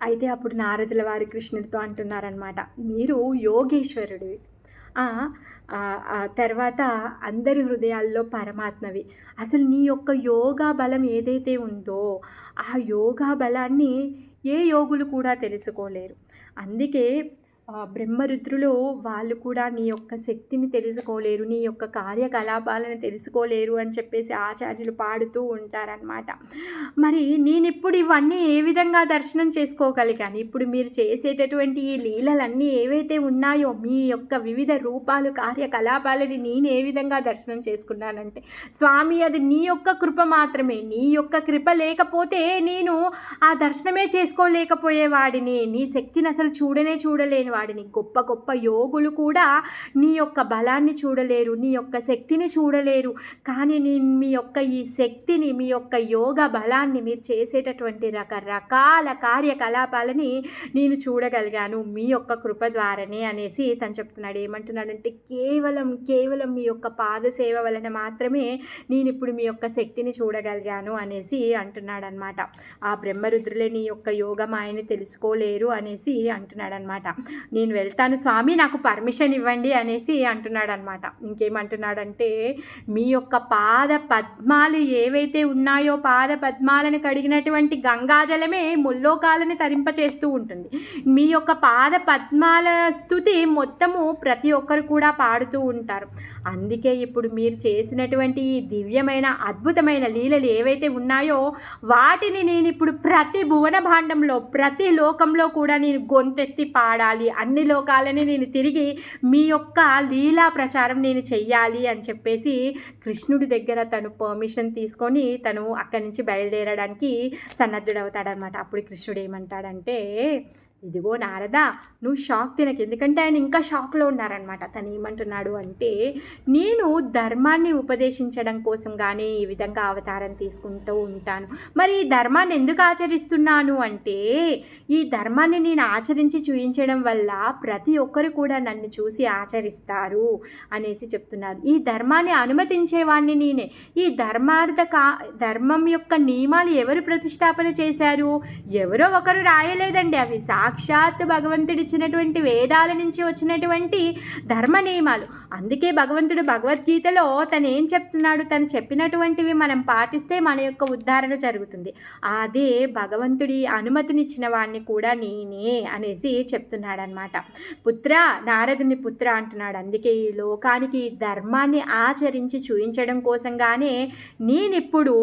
అయితే అప్పుడు నారదుల వారి కృష్ణుడితో అంటున్నారనమాట, మీరు యోగేశ్వరుడు, తర్వాత అందరి హృదయాల్లో పరమాత్మవి. అసలు నీ యొక్క యోగా బలం ఏదైతే ఉందో ఆ యోగా బలాన్ని ఏ యోగులు కూడా తెలుసుకోలేరు. అందుకే బ్రహ్మరుద్రులు వాళ్ళు కూడా నీ యొక్క శక్తిని తెలుసుకోలేరు, నీ యొక్క కార్యకలాపాలను తెలుసుకోలేరు అని చెప్పేసి ఆచార్యులు పాడుతూ ఉంటారనమాట. మరి నేను ఇప్పుడు ఇవన్నీ ఏ విధంగా దర్శనం చేసుకోగలిగాను? ఇప్పుడు మీరు చేసేటటువంటి ఈ లీలలన్నీ ఏవైతే ఉన్నాయో మీ యొక్క వివిధ రూపాలు కార్యకలాపాలని నేను ఏ విధంగా దర్శనం చేసుకున్నానంటే, స్వామి అది నీ యొక్క కృప మాత్రమే, నీ యొక్క కృప లేకపోతే నేను ఆ దర్శనమే చేసుకోలేకపోయేవాడిని, నీ శక్తిని అసలు చూడలేని వాడిని. గొప్ప గొప్ప యోగులు కూడా నీ యొక్క బలాన్ని చూడలేరు, నీ యొక్క శక్తిని చూడలేరు. కానీ నేను మీ యొక్క ఈ శక్తిని, మీ యొక్క యోగ బలాన్ని, మీరు చేసేటటువంటి రకరకాల కార్యకలాపాలని నేను చూడగలిగాను మీ యొక్క కృప ద్వారానే అనేసి తను చెప్తున్నాడు. ఏమంటున్నాడంటే కేవలం మీ యొక్క పాద సేవ వలన మాత్రమే నేను ఇప్పుడు మీ యొక్క శక్తిని చూడగలిగాను అనేసి అంటున్నాడనమాట. ఆ బ్రహ్మరుద్రులే నీ యొక్క యోగ మాయని తెలుసుకోలేరు అనేసి అంటున్నాడనమాట. నేను వెళ్తాను స్వామి, నాకు పర్మిషన్ ఇవ్వండి అనేసి అంటున్నాడనమాట. ఇంకేమంటున్నాడంటే, మీ యొక్క పాద పద్మాలు ఏవైతే ఉన్నాయో పాద పద్మాలను కడిగినటువంటి గంగాజలమే ముల్లోకాలను తరింపచేస్తూ ఉంటుంది. మీ యొక్క పాద పద్మాల స్తుతి మొత్తము ప్రతి ఒక్కరు కూడా పాడుతూ ఉంటారు. అందుకే ఇప్పుడు మీరు చేసినటువంటి ఈ దివ్యమైన అద్భుతమైన లీలలు ఏవైతే ఉన్నాయో వాటిని నేను ఇప్పుడు ప్రతి భువన భాండంలో ప్రతి లోకంలో కూడా నేను గొంతెత్తి పాడాలి, అన్ని లోకాలని నేను తిరిగి మీ యొక్క లీలా ప్రచారం నేను చెయ్యాలి అని చెప్పేసి కృష్ణుడి దగ్గర తను పర్మిషన్ తీసుకొని తను అక్కడి నుంచి బయలుదేరడానికి సన్నద్ధుడవుతాడనమాట. అప్పుడు కృష్ణుడు ఏమంటాడంటే, ఇదిగో నారద, నువ్వు షాక్ తినకు. ఎందుకంటే ఆయన ఇంకా షాక్లో ఉన్నారనమాట. తను ఏమంటున్నాడు అంటే, నేను ధర్మాన్ని ఉపదేశించడం కోసం కానీ ఈ విధంగా అవతారం తీసుకుంటూ ఉంటాను. మరి ఈ ధర్మాన్ని ఎందుకు ఆచరిస్తున్నాను అంటే, ఈ ధర్మాన్ని నేను ఆచరించి చూపించడం వల్ల ప్రతి ఒక్కరు కూడా నన్ను చూసి ఆచరిస్తారు అనేసి చెప్తున్నారు. ఈ ధర్మాన్ని అనుమతించేవాడిని నేనే. ఈ ధర్మం యొక్క నియమాలు ఎవరు ప్రతిష్టాపన చేశారు? ఎవరో ఒకరు రాయలేదండి. అవి సాక్షాత్ భగవంతుడిచ్చినటువంటి వేదాల నుంచి వచ్చినటువంటి ధర్మ నియమాలు. అందుకే భగవంతుడు భగవద్గీతలో తను ఏం చెప్తున్నాడు, తను చెప్పినటువంటివి మనం పాటిస్తే మన యొక్క ఉద్ధారణ జరుగుతుంది. అదే భగవంతుడి అనుమతినిచ్చిన వాడిని కూడా నేనే అనేసి చెప్తున్నాడనమాట. పుత్ర, నారదుని పుత్ర అంటున్నాడు. అందుకే ఈ లోకానికి ధర్మాన్ని ఆచరించి చూపించడం కోసంగానే నేనిప్పుడు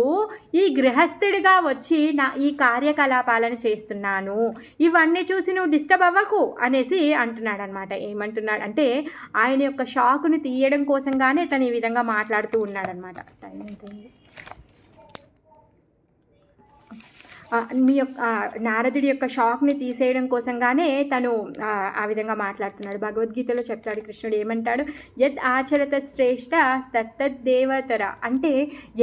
ఈ గృహస్థుడిగా వచ్చి ఈ కార్యకలాపాలను చేస్తున్నాను. ఇవన్నీ చూసి నువ్వు డిస్టర్బ్ అవ్వకు అనేసి అంటున్నాడు అనమాట. ఏమంటున్నాడు అంటే, ఆయన యొక్క షాకుని తీయడం కోసంగానే తను ఈ విధంగా మాట్లాడుతూ ఉన్నాడనమాట. టైం ఎంతైంది? మీ యొక్క నారదుడి యొక్క షాక్ని తీసేయడం కోసంగానే తను ఆ విధంగా మాట్లాడుతున్నాడు. భగవద్గీతలో చెప్తాడు కృష్ణుడు ఏమంటాడు, యద్ ఆచరత శ్రేష్ఠ తత్తద్దేవతర. అంటే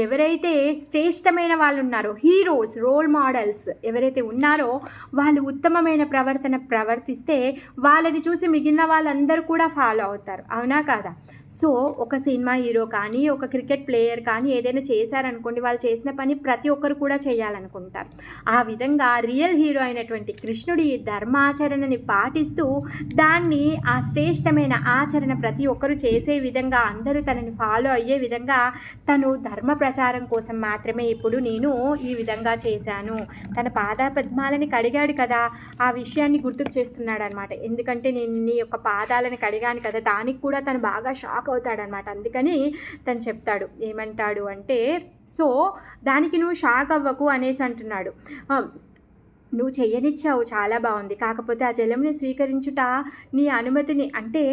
ఎవరైతే శ్రేష్టమైన వాళ్ళు ఉన్నారో, హీరోస్, రోల్ మోడల్స్ ఎవరైతే ఉన్నారో వాళ్ళు ఉత్తమమైన ప్రవర్తన ప్రవర్తిస్తే వాళ్ళని చూసి మిగిలిన వాళ్ళందరూ కూడా ఫాలో అవుతారు. అవునా కాదా? సో ఒక సినిమా హీరో కానీ ఒక క్రికెట్ ప్లేయర్ కానీ ఏదైనా చేశారనుకోండి, వాళ్ళు చేసిన పని ప్రతి ఒక్కరు కూడా చేయాలనుకుంటారు. ఆ విధంగా రియల్ హీరో అయినటువంటి కృష్ణుడు ఈ ధర్మాచరణని పాటిస్తూ దాన్ని ఆ శ్రేష్టమైన ఆచరణ ప్రతి ఒక్కరు చేసే విధంగా అందరూ తనని ఫాలో అయ్యే విధంగా తను ధర్మ ప్రచారం కోసం మాత్రమే ఇప్పుడు నేను ఈ విధంగా చేశాను. తన పాదపద్మాలని కడిగాడు కదా, ఆ విషయాన్ని గుర్తుకు చేస్తున్నాడు అనమాట. ఎందుకంటే నేను నీ యొక్క పాదాలను కడిగాను కదా, దానికి కూడా తను బాగా షాక్ అవుతాడనమాట. అందుకని తను చెప్తాడు, ఏమంటాడు అంటే, సో దానికి నువ్వు షాక్ అవ్వకు అనేసి అంటున్నాడు. నువ్వు చెయ్యనిచ్చావు, చాలా బాగుంది. కాకపోతే ఆ జలంని స్వీకరించుట నీ అనుమతిని, అంటే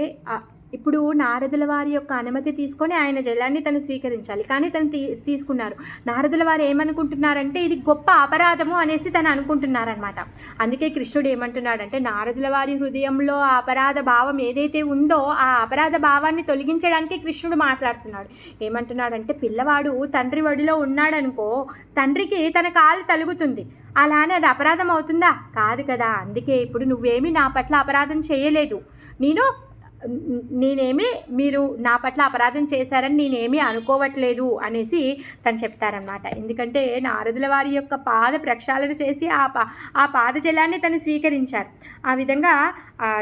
ఇప్పుడు నారదుల వారి యొక్క అనుమతి తీసుకొని ఆయన జలాన్ని తను స్వీకరించాలి. కానీ తను తీసుకున్నారు. నారదుల వారు ఏమనుకుంటున్నారంటే ఇది గొప్ప అపరాధము అనేసి తను అనుకుంటున్నారనమాట. అందుకే కృష్ణుడు ఏమంటున్నాడంటే, నారదుల వారి హృదయంలో ఆ అపరాధ భావం ఏదైతే ఉందో ఆ అపరాధ భావాన్ని తొలగించడానికి కృష్ణుడు మాట్లాడుతున్నాడు. ఏమంటున్నాడంటే, పిల్లవాడు తండ్రి ఒడిలో ఉన్నాడనుకో, తండ్రికి తన కాలు తలుగుతుంది. అలానే అది అపరాధం అవుతుందా? కాదు కదా. అందుకే ఇప్పుడు నువ్వేమీ నా పట్ల అపరాధం చేయలేదు, నేనేమి మీరు నా పట్ల అపరాధం చేశారని నేనేమీ అనుకోవట్లేదు అనేసి తను చెప్తారనమాట. ఎందుకంటే నారదుల వారి యొక్క పాద ప్రక్షాళన చేసి ఆ పాద జలాన్ని తను స్వీకరించారు. ఆ విధంగా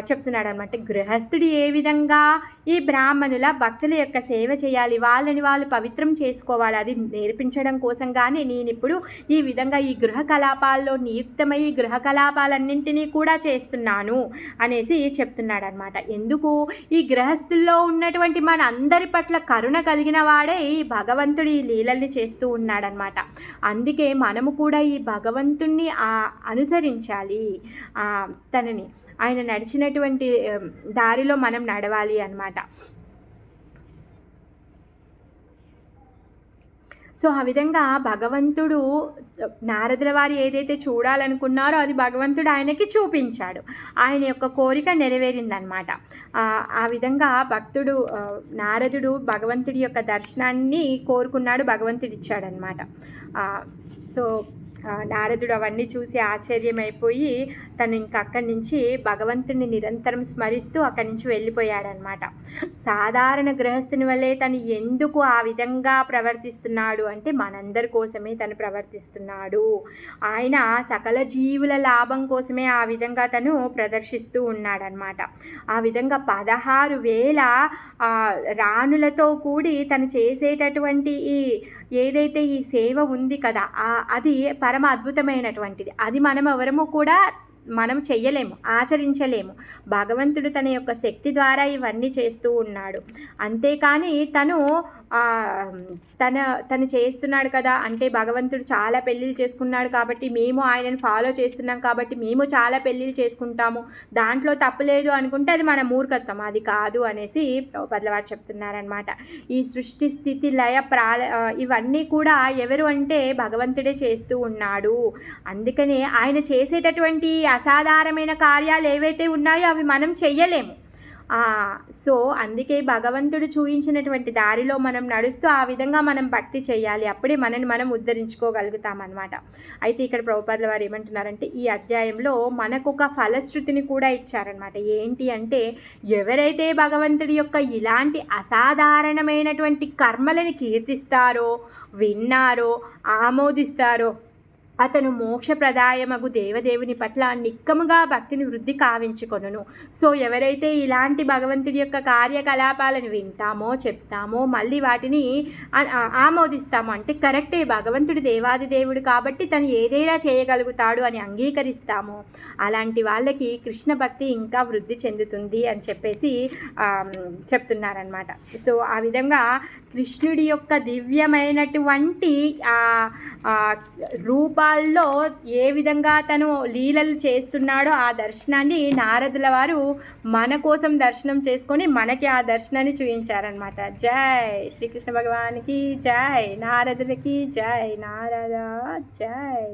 చెప్తున్నాడు అనమాట. గృహస్థుడు ఏ విధంగా ఈ బ్రాహ్మణుల భక్తుల యొక్క సేవ చేయాలి, వాళ్ళని వాళ్ళు పవిత్రం చేసుకోవాలి, అది నేర్పించడం కోసంగానే నేను ఇప్పుడు ఈ విధంగా ఈ గృహ కలాపాల్లో నియుక్తమై ఈ గృహ కలాపాలన్నింటినీ కూడా చేస్తున్నాను అనేసి చెప్తున్నాడు అనమాట. ఎందుకు? ఈ గృహస్థుల్లో ఉన్నటువంటి మన అందరి పట్ల కరుణ కలిగిన వాడే ఈ భగవంతుడి ఈ లీలల్ని చేస్తూ ఉన్నాడనమాట. అందుకే మనము కూడా ఈ భగవంతుణ్ణి అనుసరించాలి, తనని ఆయన నడిచినటువంటి దారిలో మనం నడవాలి అన్నమాట. సో ఆ విధంగా భగవంతుడు నారదుల వారు ఏదైతే చూడాలనుకున్నారో అది భగవంతుడు ఆయనకి చూపించాడు. ఆయన యొక్క కోరిక నెరవేరిందనమాట. ఆ విధంగా నారదుడు భగవంతుడి యొక్క దర్శనాన్ని కోరుకున్నాడు, భగవంతుడు ఇచ్చాడనమాట. సో నారదుడు అవన్నీ చూసి ఆశ్చర్యమైపోయి తను ఇంక అక్కడి నుంచి భగవంతుని నిరంతరం స్మరిస్తూ అక్కడి నుంచి వెళ్ళిపోయాడనమాట. సాధారణ గృహస్థుని వల్లే తను ఎందుకు ఆ విధంగా ప్రవర్తిస్తున్నాడు అంటే మనందరి కోసమే తను ప్రవర్తిస్తున్నాడు. ఆయన సకల జీవుల లాభం కోసమే ఆ విధంగా తను ప్రదర్శిస్తూ ఉన్నాడనమాట. ఆ విధంగా 16,000 రాణులతో కూడి తను చేసేటటువంటి ఏదైతే ఈ సేవ ఉంది కదా, అది పరమ అద్భుతమైనటువంటిది. అది మనం ఎవరము కూడా మనం చెయ్యలేము, ఆచరించలేము. భగవంతుడు తన యొక్క శక్తి ద్వారా ఇవన్నీ చేస్తూ ఉన్నాడు. అంతేకాని తను చేస్తున్నాడు కదా అంటే భగవంతుడు చాలా పెళ్ళిళ్ళు చేసుకున్నాడు కాబట్టి మేము ఆయనను ఫాలో చేస్తున్నాం కాబట్టి మేము చాలా పెళ్ళిళ్ళు చేసుకుంటాము, దాంట్లో తప్పులేదు అనుకుంటే అది మన మూర్ఖత్వం. అది కాదు అనేసి ప్రభుపాదుల వారు చెప్తున్నారనమాట. ఈ సృష్టి స్థితి లయ ఇవన్నీ కూడా ఎవరు అంటే భగవంతుడే చేస్తూ ఉన్నాడు. అందుకనే ఆయన చేసేటటువంటి అసాధారణమైన కార్యాలు ఏవైతే ఉన్నాయో అవి మనం చెయ్యలేము. సో అందుకే భగవంతుడు చూపించినటువంటి దారిలో మనం నడుస్తూ ఆ విధంగా మనం భక్తి చేయాలి. అప్పుడే మనని మనం ఉద్ధరించుకోగలుగుతామన్నమాట. అయితే ఇక్కడ ప్రభుపాదుల వారు ఏమంటున్నారంటే ఈ అధ్యాయంలో మనకు ఒక ఫలశ్రుతిని కూడా ఇచ్చారనమాట. ఏంటి అంటే ఎవరైతే భగవంతుడి యొక్క ఇలాంటి అసాధారణమైనటువంటి కర్మలని కీర్తిస్తారో, విన్నారో, ఆమోదిస్తారో అతను మోక్షప్రదాయమగు దేవదేవుని పట్ల నిక్కముగా భక్తిని వృద్ధి కావించుకొనును. సో ఎవరైతే ఇలాంటి భగవంతుడి యొక్క కార్యకలాపాలను వింటామో, చెప్తామో, మళ్ళీ వాటిని ఆమోదిస్తామో అంటే కరెక్టే, భగవంతుడు దేవాది దేవుడు కాబట్టి తను ఏదైనా చేయగలుగుతాడు అని అంగీకరిస్తామో అలాంటి వాళ్ళకి కృష్ణ భక్తి ఇంకా వృద్ధి చెందుతుంది అని చెప్పేసి చెప్తున్నారనమాట. సో ఆ విధంగా కృష్ణుడి యొక్క దివ్యమైనటువంటి రూపాల్లో ఏ విధంగా తను లీలలు చేస్తున్నాడో ఆ దర్శనాన్ని నారదుల వారు మన కోసం దర్శనం చేసుకొని మనకి ఆ దర్శనాన్ని చూపించారనమాట. జై శ్రీకృష్ణ భగవానికి జై, నారదులకి జై, నారద జై.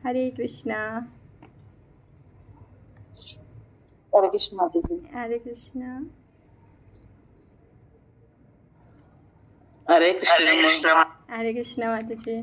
హరే కృష్ణ. హరే కృష్ణ మాతాజీ. హరే కృష్ణ. హరే కృష్ణ. హరే కృష్ణ మాతాజీ.